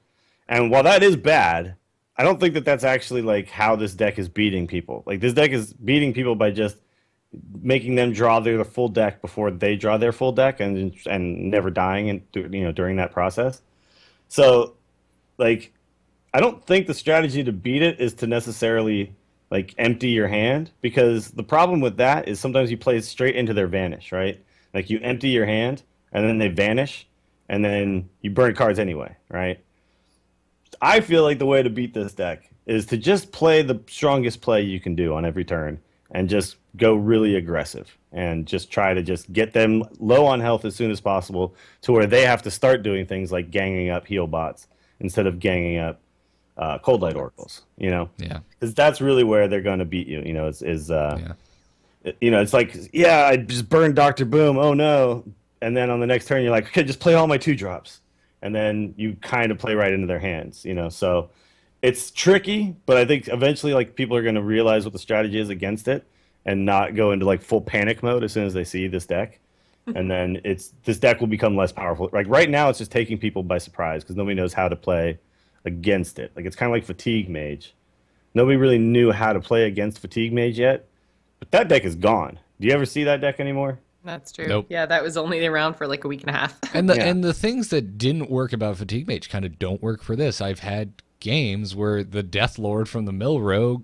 And while that is bad, I don't think that that's actually like how this deck is beating people. Like this deck is beating people by just making them draw their full deck before they draw their full deck, and never dying during that process. So like I don't think the strategy to beat it is to necessarily like empty your hand, because the problem with that is sometimes you play straight into their vanish, right? Like you empty your hand and then they vanish and then you burn cards anyway, right? I feel like the way to beat this deck is to just play the strongest play you can do on every turn and just go really aggressive and just try to just get them low on health as soon as possible to where they have to start doing things like ganging up heal bots instead of ganging up Cold Light Oracles, Yeah. Because that's really where they're going to beat you, it's like, yeah, I just burned Dr. Boom, oh no. And then on the next turn, you're like, okay, just play all my 2-drops. And then you kind of play right into their hands, So it's tricky, but I think eventually like people are going to realize what the strategy is against it and not go into like full panic mode as soon as they see this deck. And then this deck will become less powerful. Like right now, it's just taking people by surprise because nobody knows how to play against it. Like it's kind of like Fatigue Mage. Nobody really knew how to play against Fatigue Mage yet, but that deck is gone. Do you ever see that deck anymore? That's true. Nope. Yeah, that was only around for like a week and a half. And the things that didn't work about Fatigue Mage kind of don't work for this. I've had games where the Death Lord from the Mill Rogue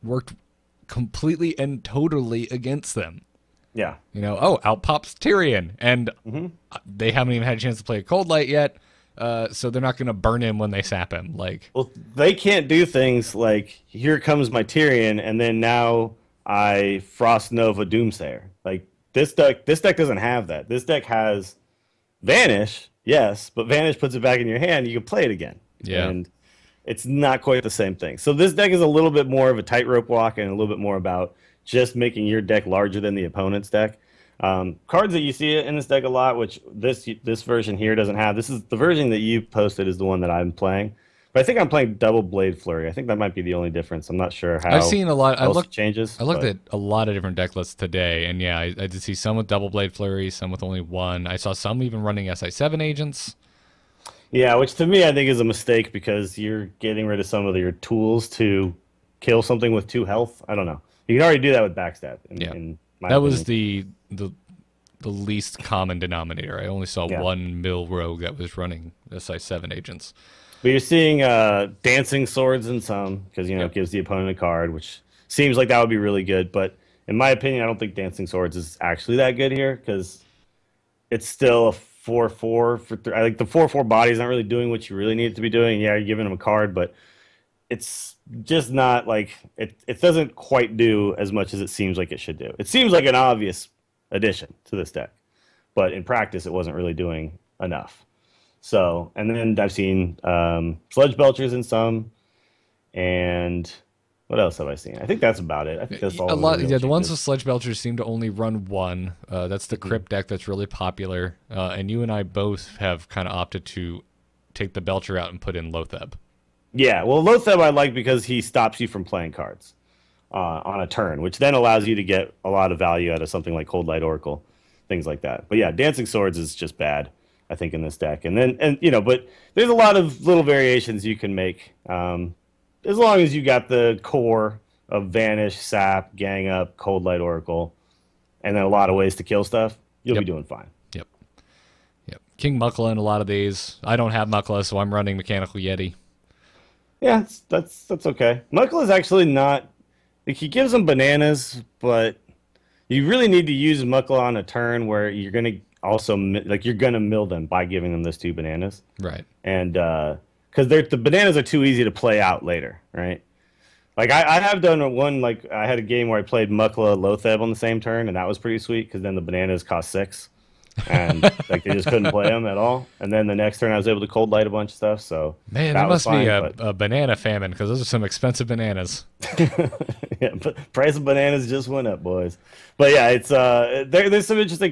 worked completely and totally against them. Yeah. Out pops Tyrion, and they haven't even had a chance to play a Cold Light yet, so they're not going to burn him when they sap him. Like, well, they can't do things like, here comes my Tyrion, and then now I Frost Nova Doomsayer. Like, this deck doesn't have that. This deck has Vanish, yes, but Vanish puts it back in your hand, you can play it again. Yeah. And it's not quite the same thing. So this deck is a little bit more of a tightrope walk and a little bit more about just making your deck larger than the opponent's deck. Cards that you see in this deck a lot, which this version here doesn't have. This is the version that you posted is the one that I'm playing. But I think I'm playing Double Blade Flurry. I think that might be the only difference. I'm not sure how I've seen a lot. Changes. I looked at a lot of different deck lists today, and yeah, I did see some with Double Blade Flurry, some with only one. I saw some even running SI7 agents. Yeah, which to me I think is a mistake because you're getting rid of some of your tools to kill something with 2 health. I don't know. You can already do that with backstab. In my that opinion. was the least common denominator. I only saw one mill rogue that was running SI7 agents. But you're seeing dancing swords in some because it gives the opponent a card, which seems like that would be really good. But in my opinion, I don't think dancing swords is actually that good here because it's still a 4/4 for 3. I think the 4/4 body is not really doing what you really need it to be doing. Yeah, you're giving them a card, but it's just not like it doesn't quite do as much as it seems like it should do. It seems like an obvious addition to this deck, but in practice, it wasn't really doing enough. So, and then I've seen Sludge Belchers in some, and what else have I seen? I think that's about it. I think that's all. A lot, yeah. The ones with Sludge Belchers seem to only run one. That's the Crypt deck that's really popular, and you and I both have kind of opted to take the Belcher out and put in Lotheb. Yeah, well, Lotheb I like because he stops you from playing cards on a turn, which then allows you to get a lot of value out of something like Cold Light Oracle, things like that. But yeah, Dancing Swords is just bad, I think, in this deck. But there's a lot of little variations you can make. As long as you got the core of Vanish, Sap, Gang Up, Cold Light Oracle, and then a lot of ways to kill stuff, you'll be doing fine. Yep. King Muckla in a lot of these. I don't have Muckla, so I'm running Mechanical Yeti. Yeah, that's okay. Muckla is actually not... Like, he gives them bananas, but you really need to use Muckla on a turn where you're going to also... you're going to mill them by giving them those 2 bananas. Right. And... because the bananas are too easy to play out later, right? Like, I have done one, like, I had a game where I played Muckla Lotheb on the same turn, and that was pretty sweet, because then the bananas cost 6, and, like, they just couldn't play them at all. And then the next turn, I was able to cold light a bunch of stuff, so man, there must be a banana famine, because those are some expensive bananas. Yeah, but price of bananas just went up, boys. But yeah, it's, there's some interesting,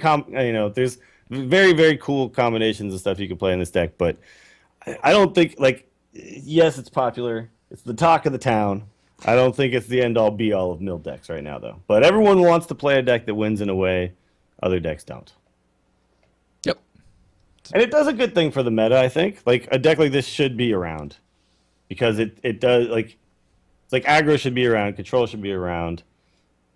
there's very, very cool combinations of stuff you can play in this deck, but I don't think, like, yes, it's popular. It's the talk of the town. I don't think it's the end-all, be-all of mill decks right now, though. But everyone wants to play a deck that wins in a way other decks don't. Yep. And it does a good thing for the meta, I think. Like, a deck like this should be around. Because it does, like, it's like aggro should be around, control should be around.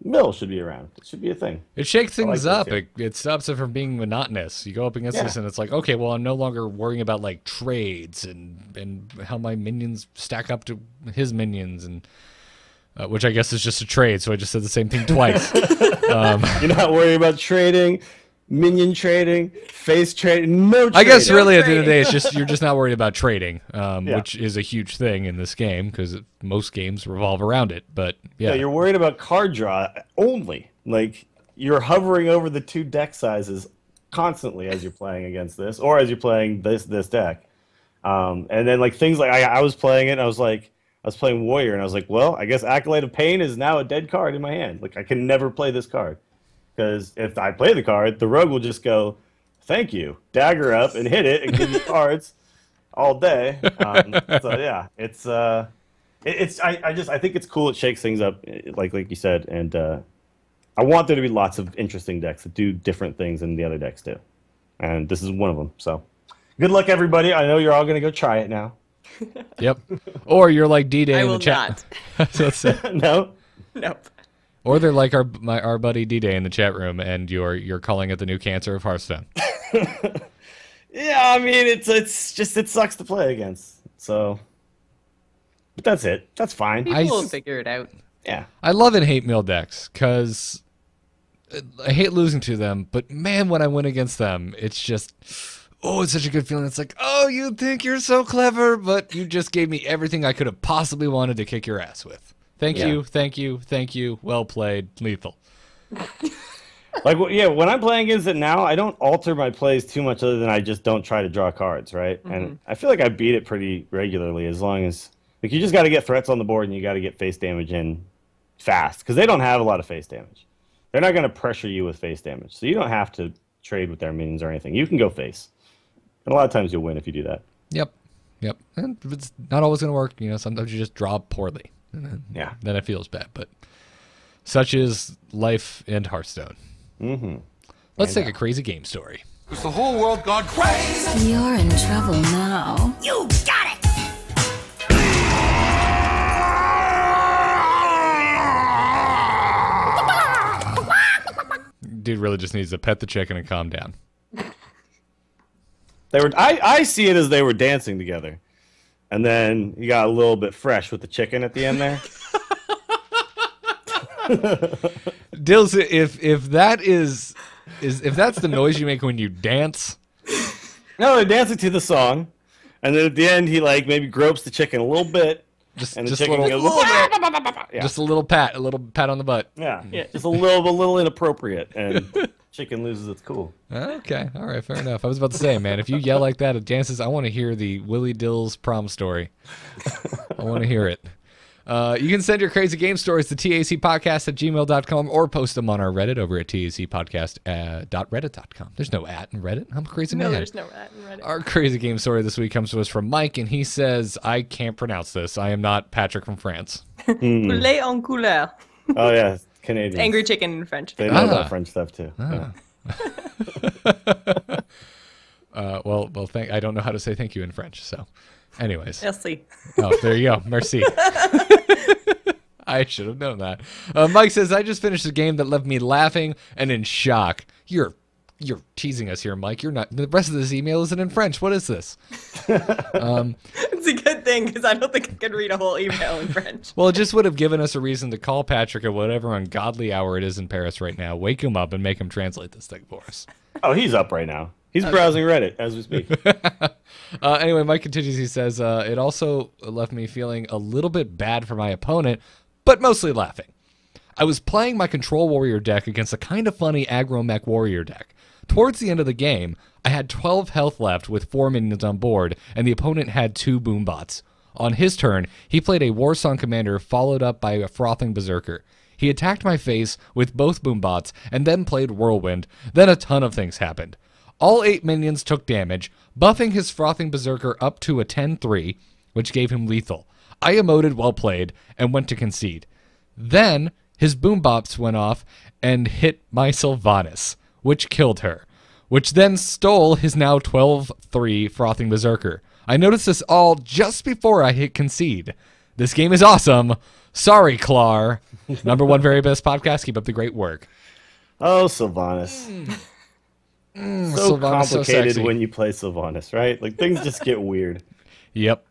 Mill should be around. It should be a thing. It shakes things up. It stops it from being monotonous. You go up against this and it's like, okay, well, I'm no longer worrying about like trades and how my minions stack up to his minions, and which I guess is just a trade. So I just said the same thing twice. You're not worried about trading, minion trading, face trading, no trading. I guess really at the end of the day, it's just you're just not worried about trading, which is a huge thing in this game because most games revolve around it. But yeah, you're worried about card draw only. Like, you're hovering over the 2 deck sizes constantly as you're playing against this, or as you're playing this deck. And then like things like I was playing it, and I was playing Warrior, and I was like, well, I guess Acolyte of Pain is now a dead card in my hand. Like, I can never play this card. Because if I play the card, the rogue will just go, thank you, dagger up and hit it and give you cards all day. So yeah, I think it's cool. It shakes things up, like you said, and I want there to be lots of interesting decks that do different things than the other decks do, and this is one of them. So good luck, everybody. I know you're all gonna go try it now. Yep. Or you're like D-Day in the chat. No. Nope. Or they're like our buddy D-Day in the chat room, and you're calling it the new cancer of Hearthstone. Yeah, I mean it's just it sucks to play against. So, but that's it. That's fine. People will figure it out. Yeah. I love and hate mill decks because I hate losing to them, but man, when I win against them, it's just oh, it's such a good feeling. It's like, oh, you think you're so clever, but you just gave me everything I could have possibly wanted to kick your ass with. Thank you, thank you, thank you. Well played, lethal. Like, yeah, when I'm playing against it now, I don't alter my plays too much other than I just don't try to draw cards, right? And I feel like I beat it pretty regularly as long as, like, you just got to get threats on the board and you got to get face damage in fast because they don't have a lot of face damage. They're not going to pressure you with face damage, so you don't have to trade with their minions or anything. You can go face. And a lot of times you'll win if you do that. Yep. And it's not always going to work. You know, sometimes you just draw poorly. And then it feels bad. But such is life in Hearthstone. Let's take a crazy game story. Is the whole world gone crazy? You're in trouble now. You got it! Dude really just needs to pet the chicken and calm down. They were. I see it as they were dancing together, and then you got a little bit fresh with the chicken at the end there. Dills, if that is if that's the noise you make when you dance. No, they're dancing to the song, and then at the end he like maybe gropes the chicken a little bit, and the chicken goes, just a little pat on the butt. Yeah, just a little inappropriate, and chicken loses its cool. Okay, all right, fair enough. I was about to say, man, if you yell like that at dances, I want to hear the Willie Dills prom story. I want to hear it. You can send your crazy game stories to tacpodcast@gmail.com or post them on our Reddit over at tacpodcast.reddit.com. There's no at in Reddit. I'm a crazy man. No, there's no at in Reddit. Our crazy game story this week comes to us from Mike, and he says, I can't pronounce this. I am not Patrick from France. Poulet en couleur. Oh, yeah, Canadian. Angry chicken in French. They know about French stuff, too. Yeah. Well, I don't know how to say thank you in French, so anyways. Merci. Oh, there you go. Merci. I should have known that. Mike says, I just finished a game that left me laughing and in shock. You're teasing us here, Mike. You're not. The rest of this email isn't in French. What is this? It's a good thing because I don't think I could read a whole email in French. Well, it just would have given us a reason to call Patrick at whatever ungodly hour it is in Paris right now, wake him up, and make him translate this thing for us. Oh, he's up right now. He's browsing Reddit as we speak. Anyway, Mike continues. He says, it also left me feeling a little bit bad for my opponent, but mostly laughing. I was playing my Control Warrior deck against a kind of funny Aggro Mech Warrior deck. Towards the end of the game, I had 12 health left with 4 minions on board, and the opponent had 2 Boombots. On his turn, he played a Warsong Commander followed up by a Frothing Berserker. He attacked my face with both Boombots, and then played Whirlwind. Then a ton of things happened. All 8 minions took damage, buffing his Frothing Berserker up to a 10-3, which gave him lethal. I emoted well played, and went to concede. Then, his Boombots went off and hit my Sylvanas, which killed her, which then stole his now 12-3 Frothing Berserker. I noticed this all just before I hit concede. This game is awesome. Sorry, Clar. #1 very best podcast. Keep up the great work. Oh, Sylvanas. So Sylvanas, complicated so when you play Sylvanas, right? Like, things just get weird. Yep.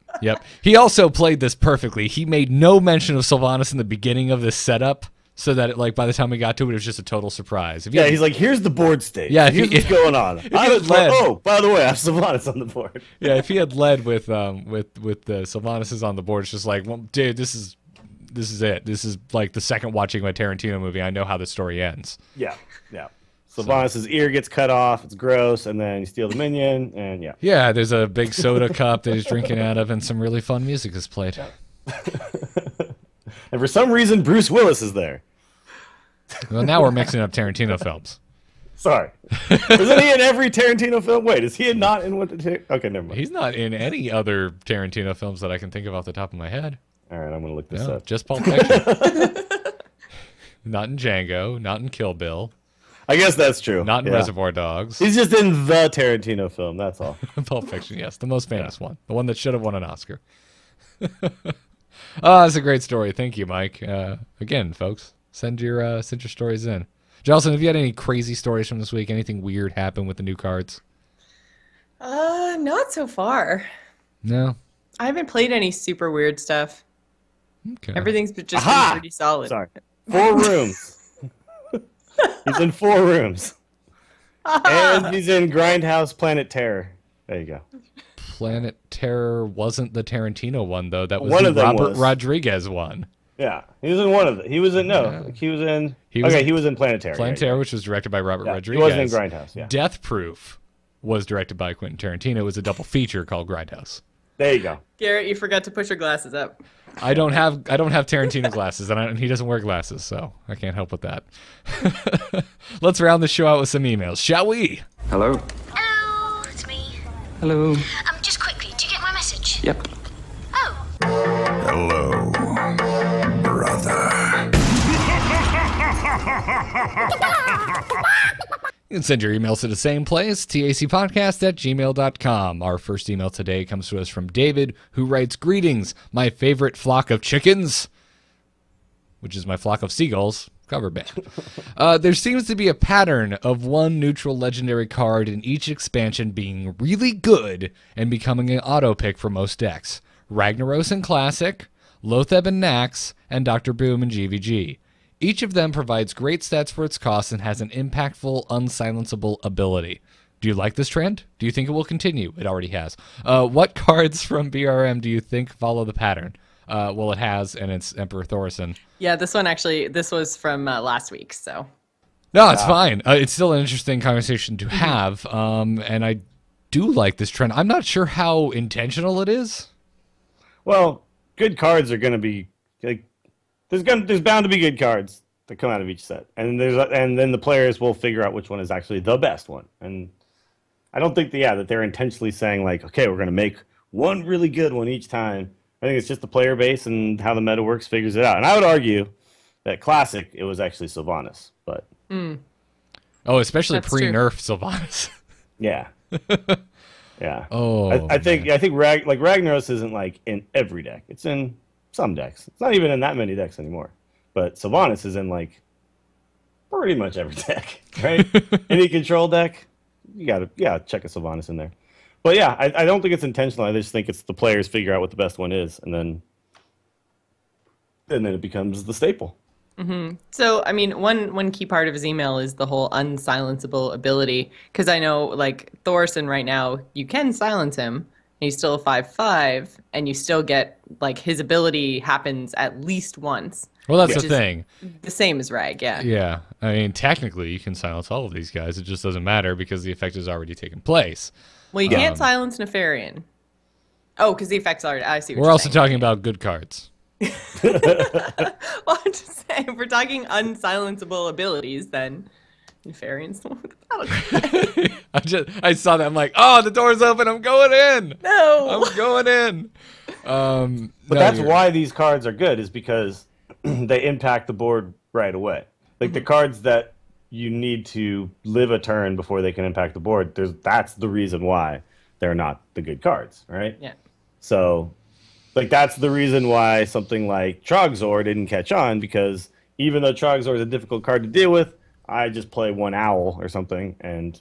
He also played this perfectly. He made no mention of Sylvanas in the beginning of this setup, so that by the time we got to it, it was just a total surprise. He's like, here's the board state. Yeah, here's what's going on. Oh, by the way, I have Sylvanas on the board. Yeah, if he had led with the Sylvanas on the board, it's just like, well, dude, this is it. This is like the second watching my Tarantino movie. I know how the story ends. Yeah. Sylvanas' ear gets cut off. It's gross, and then you steal the minion, and yeah. Yeah, there's a big soda cup that he's drinking out of, and some really fun music is played. And for some reason, Bruce Willis is there. Well, now we're mixing up Tarantino films. Sorry. Isn't he in every Tarantino film? Wait, is he not in what the... Okay, never mind. He's not in any other Tarantino films that I can think of off the top of my head. All right, I'm going to look this up. Just Pulp Fiction. Not in Django, not in Kill Bill. I guess that's true. Not in Reservoir Dogs. He's just in the Tarantino film, that's all. Pulp Fiction, yes. The most famous one. The one that should have won an Oscar. Oh, that's a great story. Thank you, Mike. Again, folks, send your stories in. Jocelyn, have you had any crazy stories from this week? Anything weird happen with the new cards? Not so far. No? I haven't played any super weird stuff. Okay. Everything's just been pretty solid. Sorry. 4 rooms. He's in 4 rooms. And he's in Grindhouse Planet Terror. There you go. Planet Terror wasn't the Tarantino one, though. That was One the of them Robert was. Rodriguez one. Yeah, he was in one of them. He was in he was in. He was in Planet Terror. Planet Terror, which was directed by Robert Rodriguez. He wasn't in Grindhouse. Yeah. Death Proof was directed by Quentin Tarantino. It was a double feature called Grindhouse. There you go. Garrett, you forgot to put your glasses up. I don't have Tarantino glasses, and he doesn't wear glasses, so I can't help with that. Let's round the show out with some emails, shall we? Hello. Hello, it's me. Hello. Just quickly, do you get my message? Yep. Oh. Hello, brother. You can send your emails to the same place, tacpodcast@gmail.com. Our first email today comes to us from David, who writes, "Greetings, my favorite flock of chickens," which is my flock of seagulls cover band. There seems to be a pattern of one neutral legendary card in each expansion being really good and becoming an auto pick for most decks. Ragnaros in Classic, Lotheb in Nax, and Dr. Boom in GVG. Each of them provides great stats for its cost and has an impactful, unsilenceable ability. Do you like this trend? Do you think it will continue? It already has. What cards from BRM do you think follow the pattern? Well, it has, and it's Emperor Thaurissan. Yeah, this was from last week, so. No, it's fine. It's still an interesting conversation to have, and I do like this trend. I'm not sure how intentional it is. Well, good cards are going to be like there's bound to be good cards that come out of each set, and then the players will figure out which one is actually the best one. And I don't think that they're intentionally saying like, okay, we're going to make one really good one each time. I think it's just the player base and how the meta works figures it out. And I would argue that Classic, it was actually Sylvanas, but oh, especially That's pre-nerf Sylvanas. yeah. Yeah. Oh, I think Ragnaros isn't like in every deck. It's in some decks. It's not even in that many decks anymore. But Sylvanas is in like pretty much every deck, right? Any control deck, you gotta check a Sylvanas in there. But yeah, I don't think it's intentional. I just think it's the players figure out what the best one is, and then it becomes the staple. Mm-hmm. So, I mean, one key part of his email is the whole unsilenceable ability. Because I know, like, Thaurissan right now, you can silence him, and he's still a 5/5, and you still get, like, his ability happens at least once. Well, that's the thing. The same as Rag, yeah. Yeah. I mean, technically, you can silence all of these guys. It just doesn't matter because the effect has already taken place. Well, you can't silence Nefarian. Oh, because the effect's already... I see what We're you're also saying. talking about good cards. Well, I'm just saying, if we're talking unsilenceable abilities, then Nefarian's the one with the battle cry. I saw that. I'm like, oh, the door's open. I'm going in. No. I'm going in. But that's why these cards are good, is because they impact the board right away. Like the cards that you need to live a turn before they can impact the board, that's the reason why they're not the good cards, right? Yeah. So, like, that's the reason why something like Trogzor didn't catch on, because even though Trogzor is a difficult card to deal with, I just play one Owl or something, and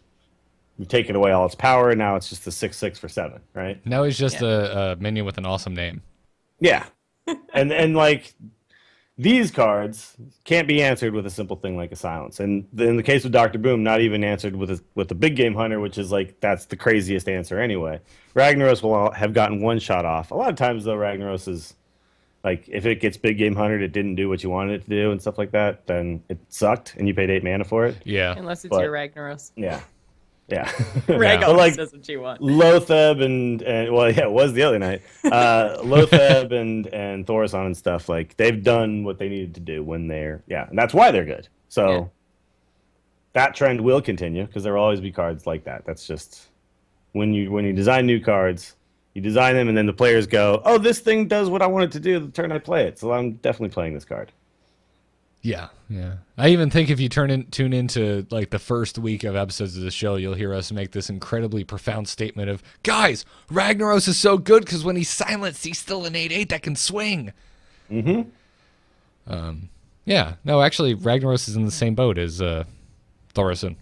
we've taken away all its power, and now it's just a 6/6 for 7, right? Now he's just a minion with an awesome name. Yeah. and like, these cards can't be answered with a simple thing like a silence. And in the case of Dr. Boom, not even answered with a big game hunter, which is like, that's the craziest answer anyway. Ragnaros will have gotten one shot off. A lot of times, though, Ragnaros is like, if it gets big game hunted, it didn't do what you wanted it to do and stuff like that, then it sucked and you paid 8 mana for it. Yeah. Unless it's your Ragnaros. Yeah. Yeah. Rag always like, does what you want. Lotheb and well, yeah, it was the other night. Lotheb and Thaurissan and stuff, like, they've done what they needed to do when they're, and that's why they're good. So that trend will continue, because there will always be cards like that. That's just, when you design new cards, you design them and then the players go, oh, this thing does what I want it to do the turn I play it, so I'm definitely playing this card. Yeah, yeah. I even think if you tune into like the first week of episodes of the show, you'll hear us make this incredibly profound statement of, guys, Ragnaros is so good because when he's silenced, he's still an 8/8 that can swing. Mm-hmm. Yeah. No, actually, Ragnaros is in the same boat as Thaurissan.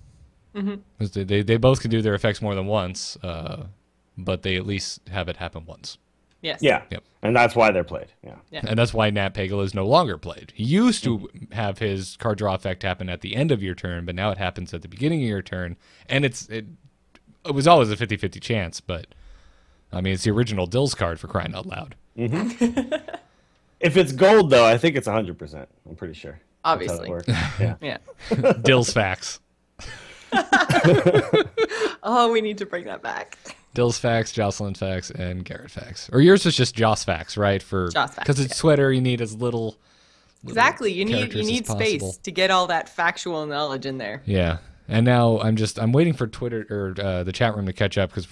Mm-hmm. They both can do their effects more than once, but they at least have it happen once. Yes. Yeah. Yep. And that's why they're played. Yeah. And that's why Nat Pagel is no longer played. He used to have his card draw effect happen at the end of your turn, but now it happens at the beginning of your turn, and it was always a 50-50 chance, but I mean, it's the original Dills card for crying out loud. Mm-hmm. If it's gold, though, I think it's 100%. I'm pretty sure. Obviously. Yeah. Yeah. Dills facts. Oh, we need to bring that back. Dills facts, Jocelyn facts, and Garrett facts. Or yours is just Joss facts, right? Because it's Twitter, you need as little. Exactly. You need space possible to get all that factual knowledge in there. Yeah. And now I'm waiting for Twitter or the chat room to catch up because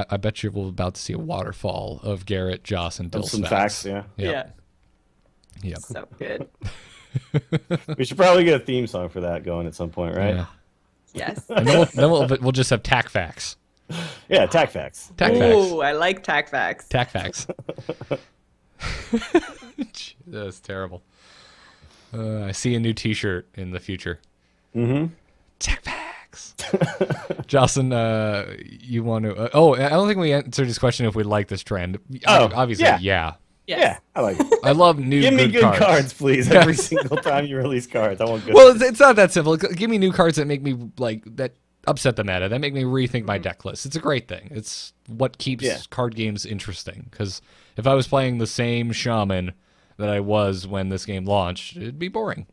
I bet you we're about to see a waterfall of Garrett, Joss, and Dills some facts. Yeah. Yep. Yeah. Yep. So good. We should probably get a theme song for that going at some point, right? Yeah. Yes. And then we'll just have tack facts. Yeah, tack facts. Tack facts. Ooh, I like tack facts. Tack facts. That's terrible. I see a new T-shirt in the future. Mm-hmm. Tack facts. Jocelyn, you want to? I don't think we answered this question if we like this trend. Obviously, yeah. Yes. Yeah, I like it. I love new. Give me good cards, please. Every Yes. single time you release cards, I want good. Well, it's not that simple. Give me new cards that make me that upset the meta, that make me rethink my deck list. It's a great thing. It's what keeps card games interesting. Because if I was playing the same shaman that I was when this game launched, it'd be boring.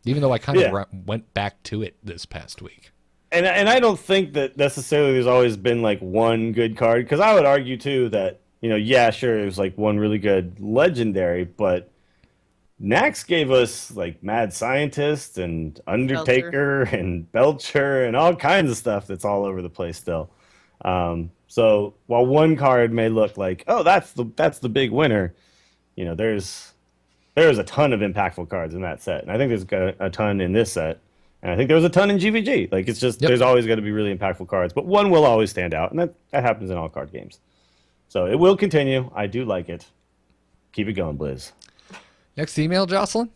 Even though I kind of went back to it this past week. And I don't think that necessarily there's always been like one good card, because I would argue too that, yeah, sure, it was like one really good legendary, but Nax gave us like Mad Scientist and Undertaker and Belcher and all kinds of stuff that's all over the place still. So while one card may look like, oh, that's the big winner, there's a ton of impactful cards in that set, and I think there's a ton in this set, and I think there was a ton in GVG. Like, it's just there's always going to be really impactful cards, but one will always stand out, and that happens in all card games. So it will continue. I do like it. Keep it going, Blizz. Next email, Jocelyn.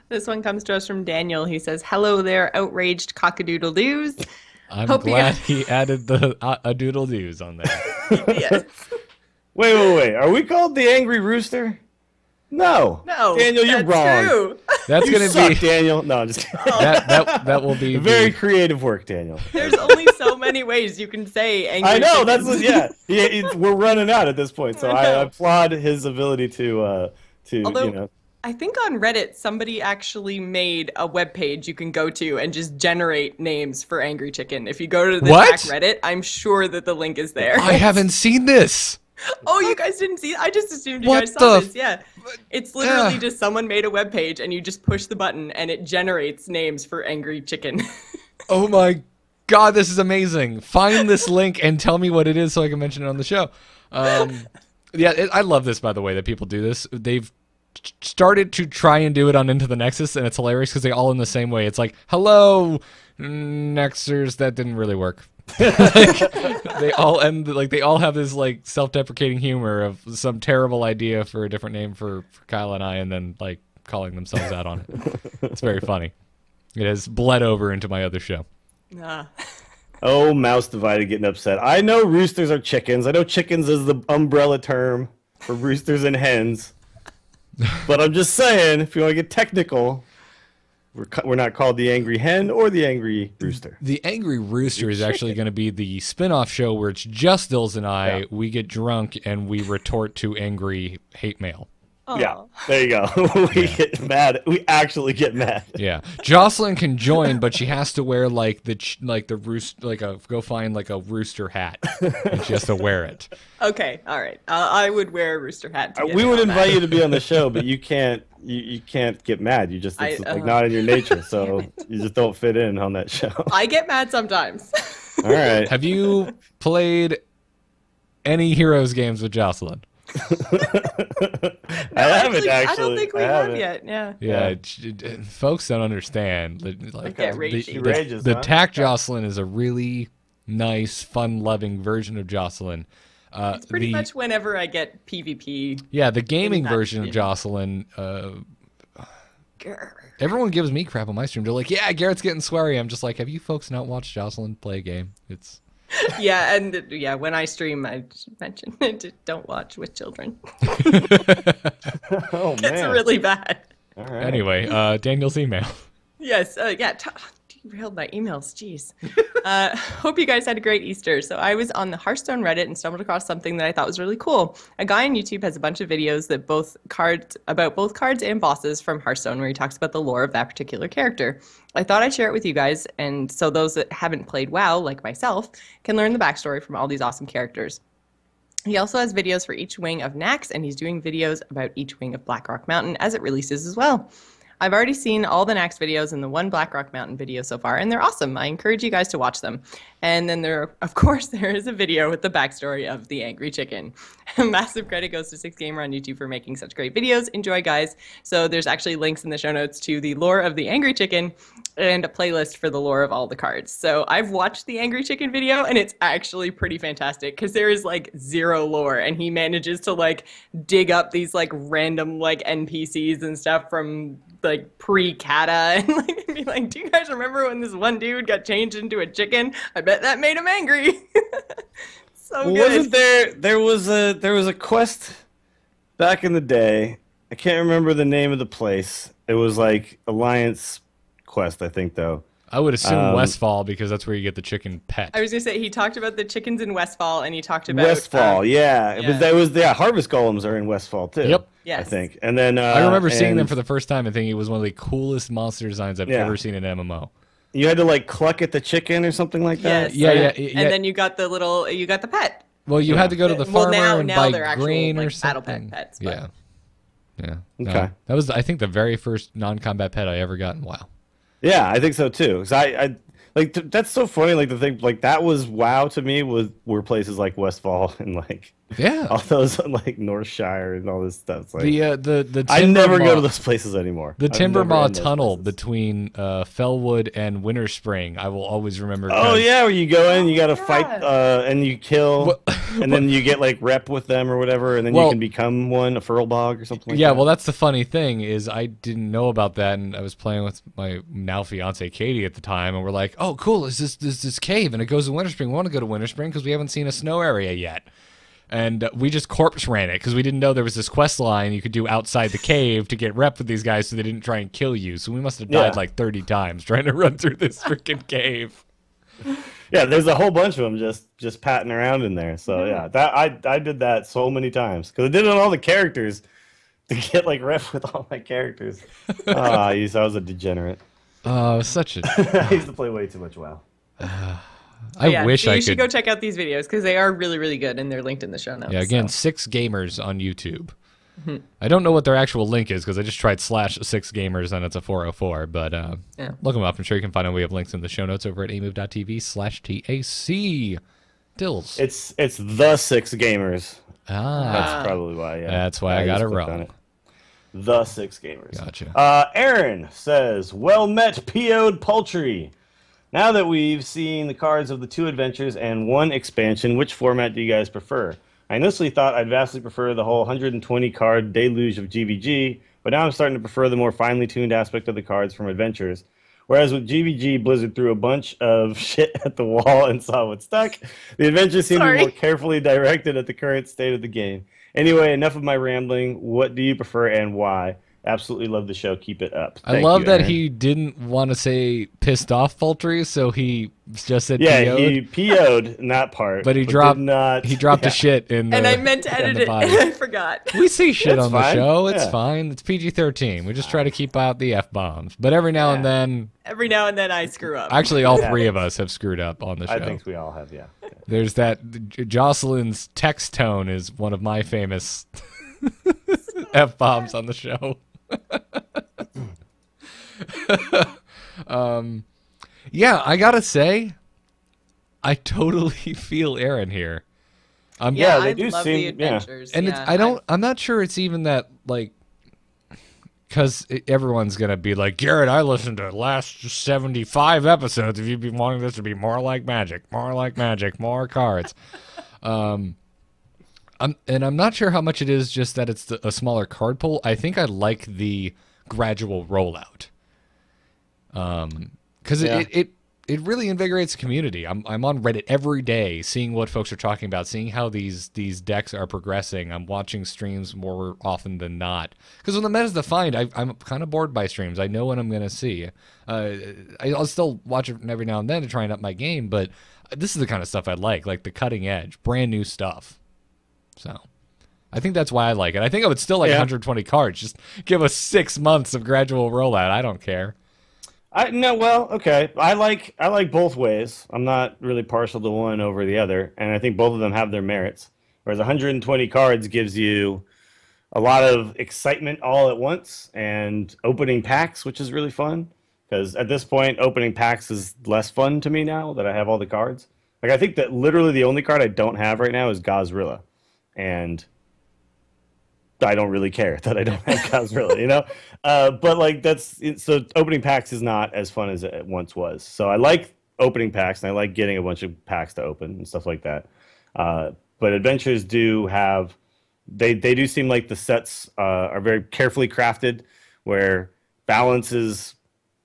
This one comes to us from Daniel. He says, "Hello there, outraged cockadoodle-doos." I'm glad he added the a doodle doos on there. Yes. Wait. Are we called the Angry Rooster? No, Daniel, you're wrong. True. That's going to be Daniel. No, I'm just kidding. that will be very creative work, Daniel. There's only so many ways you can say angry. I know chickens. We're running out at this point, so I applaud his ability to Although, I think on Reddit somebody actually made a web page you can go to and just generate names for Angry Chicken. If you go to the Attack Reddit, I'm sure that the link is there. I haven't seen this. Oh, you guys didn't see it? I just assumed you guys saw this. Yeah. It's literally just someone made a web page and you just push the button and it generates names for Angry Chicken. Oh my God, this is amazing. Find this link and tell me what it is so I can mention it on the show. I love this, by the way, that people do this. They've started to try and do it on Into the Nexus, and it's hilarious because they all in the same way. It's like, hello, Nexers. That didn't really work. They all have this like self-deprecating humor of some terrible idea for a different name for Kyle and I, and then like calling themselves out on it. It's very funny. It has bled over into my other show. Oh, Mouse Divided getting upset. I know roosters are chickens. I know chickens is the umbrella term for roosters and hens. But I'm just saying, if you want to get technical, we're not called the Angry Hen or the Angry Rooster. The Angry Rooster is actually going to be the spin-off show where it's just Dills and I. Yeah. We get drunk and we retort to angry hate mail. Aww. Yeah, there you go. We get mad. We actually get mad. Yeah, Jocelyn can join, but she has to wear like the roost, go find like a rooster hat, and she has to wear it. Okay, all right. I would wear a rooster hat. We would invite you to be on the show, but you can't. You can't get mad. You just it's not in your nature, so you just don't fit in on that show. I get mad sometimes. All right. Have you played any Heroes games with Jocelyn? I haven't actually. I don't think we have yet. Yeah. Folks don't understand. Like the Tack Jocelyn is a really nice, fun-loving version of Jocelyn. It's pretty much whenever I get PvP. Yeah, the gaming version of Jocelyn. Everyone gives me crap on my stream. They're like, "Yeah, Garrett's getting sweary." I'm just like, "Have you folks not watched Jocelyn play a game?" It's yeah, and when I stream, I mention don't watch with children. Oh man, it's really bad. All right. Anyway, Daniel's email. Yes, derailed my emails. Jeez. Hope you guys had a great Easter. So I was on the Hearthstone Reddit and stumbled across something that I thought was really cool. A guy on YouTube has a bunch of videos that about both cards and bosses from Hearthstone, where he talks about the lore of that particular character. I thought I'd share it with you guys, and so those that haven't played WoW, like myself, can learn the backstory from all these awesome characters. He also has videos for each wing of Nax, and he's doing videos about each wing of Blackrock Mountain as it releases as well. I've already seen all the Nax videos and the one Blackrock Mountain video so far, and they're awesome. I encourage you guys to watch them. And then there is a video with the backstory of the Angry Chicken. Massive credit goes to 6Gamer on YouTube for making such great videos. Enjoy, guys. So there's actually links in the show notes to the lore of the Angry Chicken and a playlist for the lore of all the cards. So I've watched the Angry Chicken video, and it's actually pretty fantastic because there is like zero lore, and he manages to like dig up these like random like NPCs and stuff from like pre-Kata and like be like, do you guys remember when this one dude got changed into a chicken? I bet that made him angry. So good. Wasn't there was a quest back in the day. I can't remember the name of the place. It was like Alliance quest, I think, though. I would assume Westfall, because that's where you get the chicken pet. I was gonna say he talked about the chickens in Westfall, and he talked about Westfall. Harvest golems are in Westfall too. Yep. Yes. I think. And then I remember seeing them for the first time and thinking it was one of the coolest monster designs I've Yeah. ever seen in an MMO. You had to like cluck at the chicken or something like that. Yes. Yeah. And then you got the pet. Well, you had to go to the farmer and now buy they're actual, grain like, or something. battle pets. But... Yeah. Okay. That was, I think, the very first non-combat pet I ever got in WoW. Yeah, I think so too. 'Cause I like that's so funny. Like the thing, like that was WoW to me were places like Westfall and like all those like Northshire and all this stuff. It's like the I never go to those places anymore. The Timbermaw tunnel between Fellwood and Winter Spring, I will always remember. Oh yeah, where you go in, you got to fight and you kill, and then you get like rep with them or whatever, and then you can become a Furlbog or something like that. Yeah, well, that's the funny thing is I didn't know about that, and I was playing with my now fiance Katie at the time, and we're like, oh cool, is this cave, and it goes to Winter Spring. We want to go to Winter Spring because we haven't seen a snow area yet. And we just corpse ran it because we didn't know there was this quest line you could do outside the cave to get rep with these guys so they didn't try and kill you. So we must have died like 30 times trying to run through this freaking cave. Yeah, there's a whole bunch of them just patting around in there. So yeah, that I did that so many times because I did it on all the characters to get like rep with all my characters. I was a degenerate. Oh, such a... I used to play way too much WoW. I wish I could. You should go check out these videos because they are really, really good, and they're linked in the show notes. Yeah, again, 6Gamers on YouTube. I don't know what their actual link is because I just tried /6Gamers and it's a 404. But look them up. I'm sure you can find them. We have links in the show notes over at amove.tv/TAC. Dills. It's the 6Gamers. That's probably why. Yeah, that's why I got it wrong. The 6Gamers. Gotcha. Aaron says, "Well met, PO'd Poultry. Now that we've seen the cards of the 2 adventures and 1 expansion, which format do you guys prefer? I initially thought I'd vastly prefer the whole 120 card deluge of GVG, but now I'm starting to prefer the more finely tuned aspect of the cards from adventures. Whereas with GVG, Blizzard threw a bunch of shit at the wall and saw what stuck. The adventures seem to be more carefully directed at the current state of the game. Anyway, enough of my rambling. What do you prefer and why? Absolutely love the show. Keep it up." I love that he didn't want to say pissed off poultry, so he just said PO'd. He PO'd in that part. But he dropped a shit in the... And I meant to edit it, and I forgot. We see shit on the show. It's fine. It's PG-13. We just try to keep out the F-bombs. But every now and then... Every now and then I screw up. Actually, all 3 of us have screwed up on the show. I think we all have, yeah. There's that... Jocelyn's text tone is one of my famous F-bombs on the show. Yeah, I gotta say, I totally feel Aaron here. They do love seem the adventures. And I'm not sure it's even that, like, because everyone's gonna be like, Garrett, I listened to the last 75 episodes. If you'd be wanting this to be more like Magic, more cards. I'm not sure how much it is just that it's a smaller card pool. I think I like the gradual rollout. Because it really invigorates the community. I'm on Reddit every day, seeing what folks are talking about, seeing how these decks are progressing. I'm watching streams more often than not because when the meta's defined, I'm kind of bored by streams. I know what I'm gonna see. I'll still watch it every now and then to try and up my game, but this is the kind of stuff I like the cutting edge, brand new stuff. So I think that's why I like it. I think I would still like 120 cards. Just give us 6 months of gradual rollout. I don't care. No, well, okay. I like both ways. I'm not really partial to one over the other, and I think both of them have their merits. Whereas 120 cards gives you a lot of excitement all at once, and opening packs, which is really fun. Because at this point, opening packs is less fun to me now that I have all the cards. Like I think that literally the only card I don't have right now is Gozrilla, and I don't really care that I don't have Gozrilla, you know? But like so opening packs is not as fun as it once was. So I like opening packs and I like getting a bunch of packs to open and stuff like that. But adventures do have, they do seem like the sets are very carefully crafted where balance is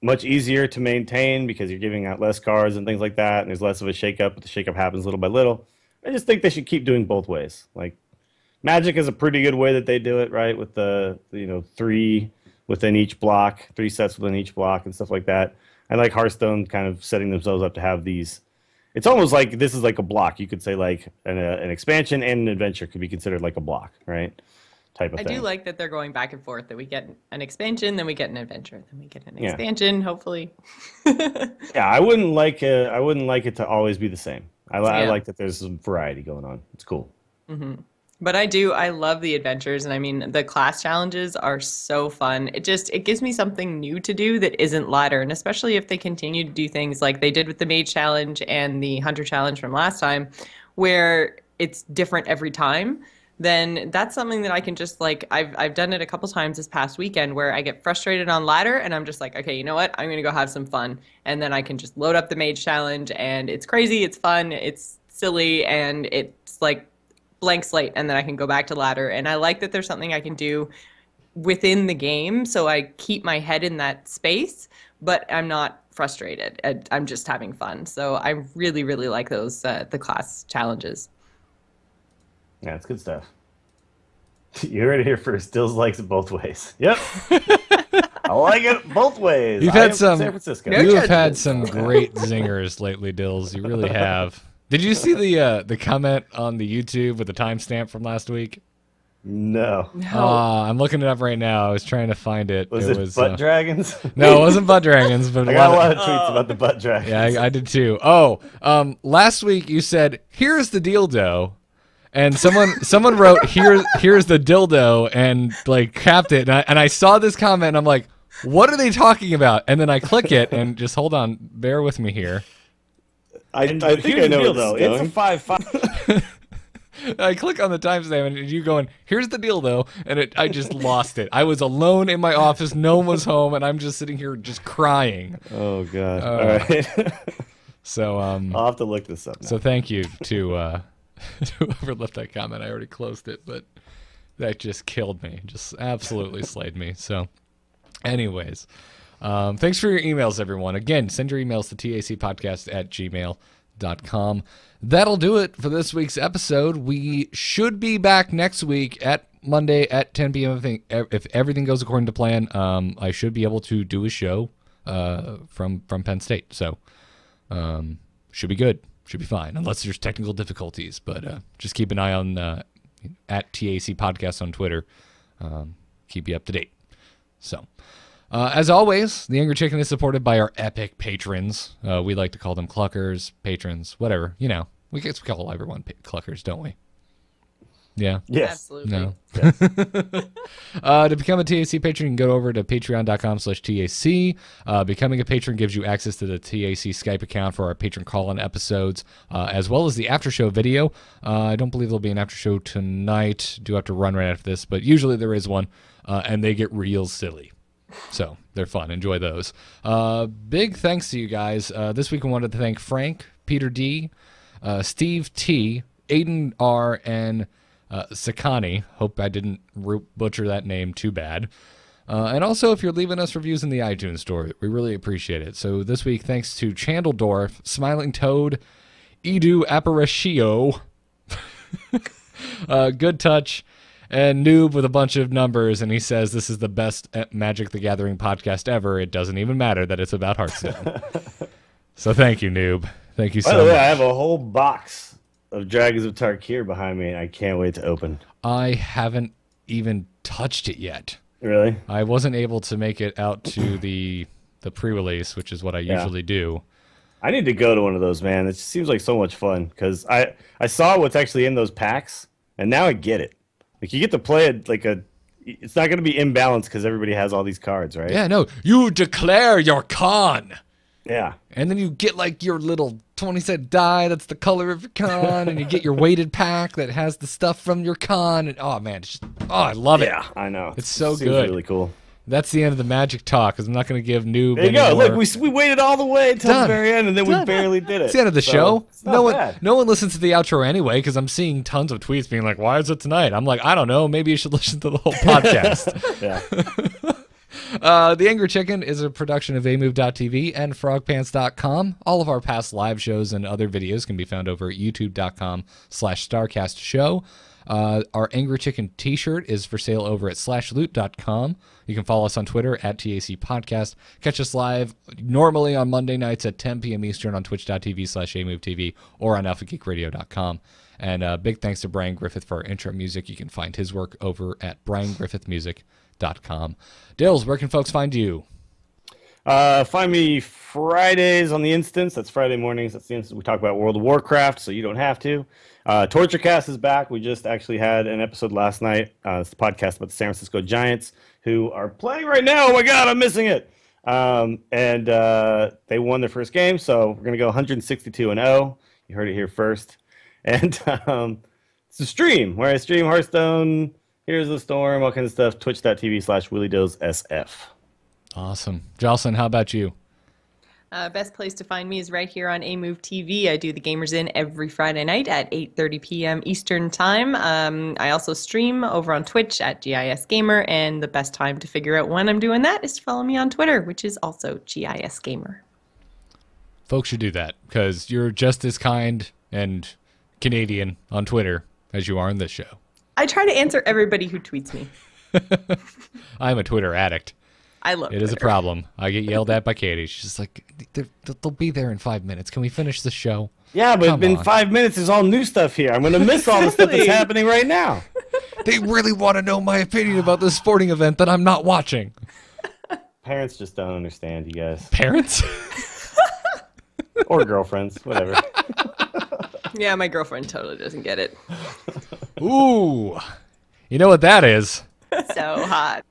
much easier to maintain because you're giving out less cards and things like that. And there's less of a shakeup, but the shakeup happens little by little. I just think they should keep doing both ways. Like, Magic is a pretty good way that they do it, right? With the 3 within each block, 3 sets within each block and stuff like that. I like Hearthstone kind of setting themselves up to have these. It's almost like this is like a block. You could say like an expansion and an adventure could be considered like a block, right? Type of thing. I do like that they're going back and forth. That we get an expansion, then we get an adventure, then we get an expansion. Hopefully. Yeah, I wouldn't like it to always be the same. I like that there's some variety going on. It's cool. Mm-hmm. But I love the adventures, and I mean, the class challenges are so fun. It gives me something new to do that isn't ladder, and especially if they continue to do things like they did with the Mage challenge and the Hunter challenge from last time, where it's different every time, then that's something that I can just like, I've done it a couple times this past weekend where I get frustrated on ladder, and I'm just like, okay, you know what? I'm going to go have some fun, and then I can just load up the Mage challenge, and it's crazy, it's fun, it's silly, and it's like, blank slate, and then I can go back to ladder. And I like that there's something I can do within the game, so I keep my head in that space, but I'm not frustrated. I'm just having fun. So I really, really like those the class challenges. Yeah, it's good stuff. You heard it here first. Stills likes it both ways. Yep. I like it both ways. You've had some. San Francisco. You've had some great zingers lately, Dills. You really have. Did you see the comment on the YouTube with the timestamp from last week? No. I'm looking it up right now. I was trying to find it. Was it butt dragons? No, it wasn't butt dragons. But I got a lot of tweets about the butt dragons. Yeah, I did too. Last week you said, "Here's the dildo," and someone wrote, "Here's the dildo," and like capped it. And I saw this comment, and I'm like, "What are they talking about?" And then I click it, and just hold on, bear with me here. I think I know deal, though. It's a 5-5. I click on the timestamp and you going, "Here's the deal, though," and I just lost it. I was alone in my office, no one was home, and I'm just sitting here just crying. Oh god! All right. So I'll have to look this up now. So thank you to whoever left that comment. I already closed it, but that just killed me, just absolutely slayed me. So, anyways. Thanks for your emails, everyone. Again, send your emails to tacpodcast@gmail.com. That'll do it for this week's episode. We should be back next week at Monday at 10 p.m. If everything goes according to plan. I should be able to do a show from Penn State. So should be good. Should be fine, unless there's technical difficulties. But just keep an eye on at TAC Podcast on Twitter. Keep you up to date. So... as always, the Angry Chicken is supported by our epic patrons. We like to call them cluckers, patrons, whatever. You know, we call everyone cluckers, don't we? Yeah. Yes. Absolutely. No. Yes. To become a TAC patron, you can go over to patreon.com/TAC. Becoming a patron gives you access to the TAC Skype account for our patron call-in episodes, as well as the after show video. I don't believe there'll be an after show tonight. Do have to run right after this, but usually there is one, and they get real silly. So they're fun. Enjoy those. Big thanks to you guys. This week I wanted to thank Frank, Peter D, Steve T, Aiden R, and Sakani. Hope I didn't butcher that name too bad. And also, if you're leaving us reviews in the iTunes store, we really appreciate it. So this week, thanks to Chandeldorf, Smiling Toad, Edu Apparatio, Good Touch, and Noob with a bunch of numbers, and he says this is the best Magic the Gathering podcast ever. It doesn't even matter that it's about Hearthstone. So thank you, Noob. Thank you so much. By the way, I have a whole box of Dragons of Tarkir behind me, and I can't wait to open. I haven't even touched it yet. Really? I wasn't able to make it out to the pre-release, which is what I usually do. I need to go to one of those, man. It just seems like so much fun, because I saw what's actually in those packs, and now I get it. Like, you get to play it like it's not going to be imbalanced because everybody has all these cards, right? Yeah, no. You declare your con. Yeah. And then you get like your little 20-cent die that's the color of your con, and you get your weighted pack that has the stuff from your con. And oh man, it's just, I love it. Yeah, I know. It's so Seems good. Really cool. That's the end of the Magic talk, because I'm not going to give Noob There you go. Look, we waited all the way until the very end, and then we barely did it. It's the end of the show. It's not bad. No one listens to the outro anyway, because I'm seeing tons of tweets being like, why is it tonight? I'm like, I don't know. Maybe you should listen to the whole podcast. The Angry Chicken is a production of amove.tv and frogpants.com. All of our past live shows and other videos can be found over at youtube.com/starcastshow. Our Angry Chicken t-shirt is for sale over at slashloot.com. You can follow us on Twitter at TAC Podcast. Catch us live normally on Monday nights at 10 p.m. Eastern on twitch.tv/amovetv or on alphageekradio.com. And big thanks to Brian Griffith for our intro music. You can find his work over at briangriffithmusic.com. Dills, where can folks find you? Find me Fridays on the Instance. That's Friday mornings. That's the Instance. We talk about World of Warcraft, so you don't have to. Torturecast is back. We just actually had an episode last night. It's the podcast about the San Francisco Giants, who are playing right now. Oh my God, I'm missing it. And they won their first game, so we're going to go 162-0. You heard it here first. And it's a stream where I stream Hearthstone, Here's the Storm, all kinds of stuff. Twitch.tv/WillyDillsSF. Awesome. Jocelyn, how about you? Best place to find me is right here on AMove TV. I do the Gamers In every Friday night at 8:30 p.m. Eastern Time. I also stream over on Twitch at GIS Gamer, and the best time to figure out when I'm doing that is to follow me on Twitter, which is also GIS Gamer. Folks should do that, because you're just as kind and Canadian on Twitter as you are on this show. I try to answer everybody who tweets me. I'm a Twitter addict. I love it. Is a problem. I get yelled at by Katie. She's just like, they'll be there in 5 minutes. Can we finish the show? Yeah, but in 5 minutes, there's all new stuff here. I'm going to miss all the stuff that's happening right now. They really want to know my opinion about this sporting event that I'm not watching. Parents just don't understand, you guys. Parents? Or girlfriends, whatever. Yeah, my girlfriend totally doesn't get it. Ooh. You know what that is? So hot.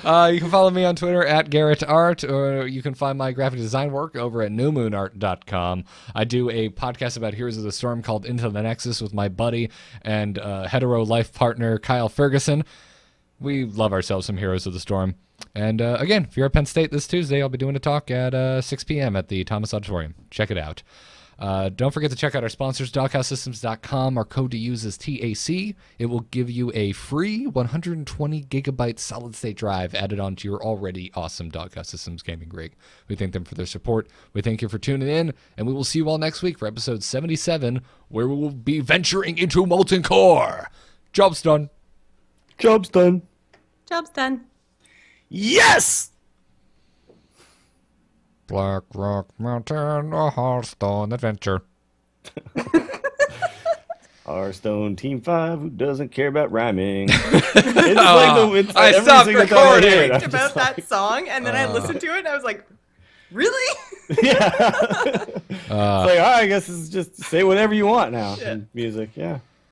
You can follow me on Twitter at GarrettArt, or you can find my graphic design work over at newmoonart.com. I do a podcast about Heroes of the Storm called Into the Nexus with my buddy and hetero life partner Kyle Ferguson. We love ourselves some Heroes of the Storm. And again, if you're at Penn State this Tuesday, I'll be doing a talk at 6 p.m. at the Thomas Auditorium. Check it out. Don't forget to check out our sponsors, doghousesystems.com. Our code to use is TAC. It will give you a free 120 gigabyte solid-state drive added onto your already awesome Doghouse Systems gaming rig. We thank them for their support. We thank you for tuning in, and we will see you all next week for episode 77, where we will be venturing into Molten Core. Job's done. Job's done. Job's done. Yes! Black Rock Mountain, a Hearthstone adventure. Hearthstone Team 5, who doesn't care about rhyming. I stopped recording about that song, and then I listened to it, and I was like, really? Yeah. It's like, all right, I guess it's just say whatever you want now in music. Yeah.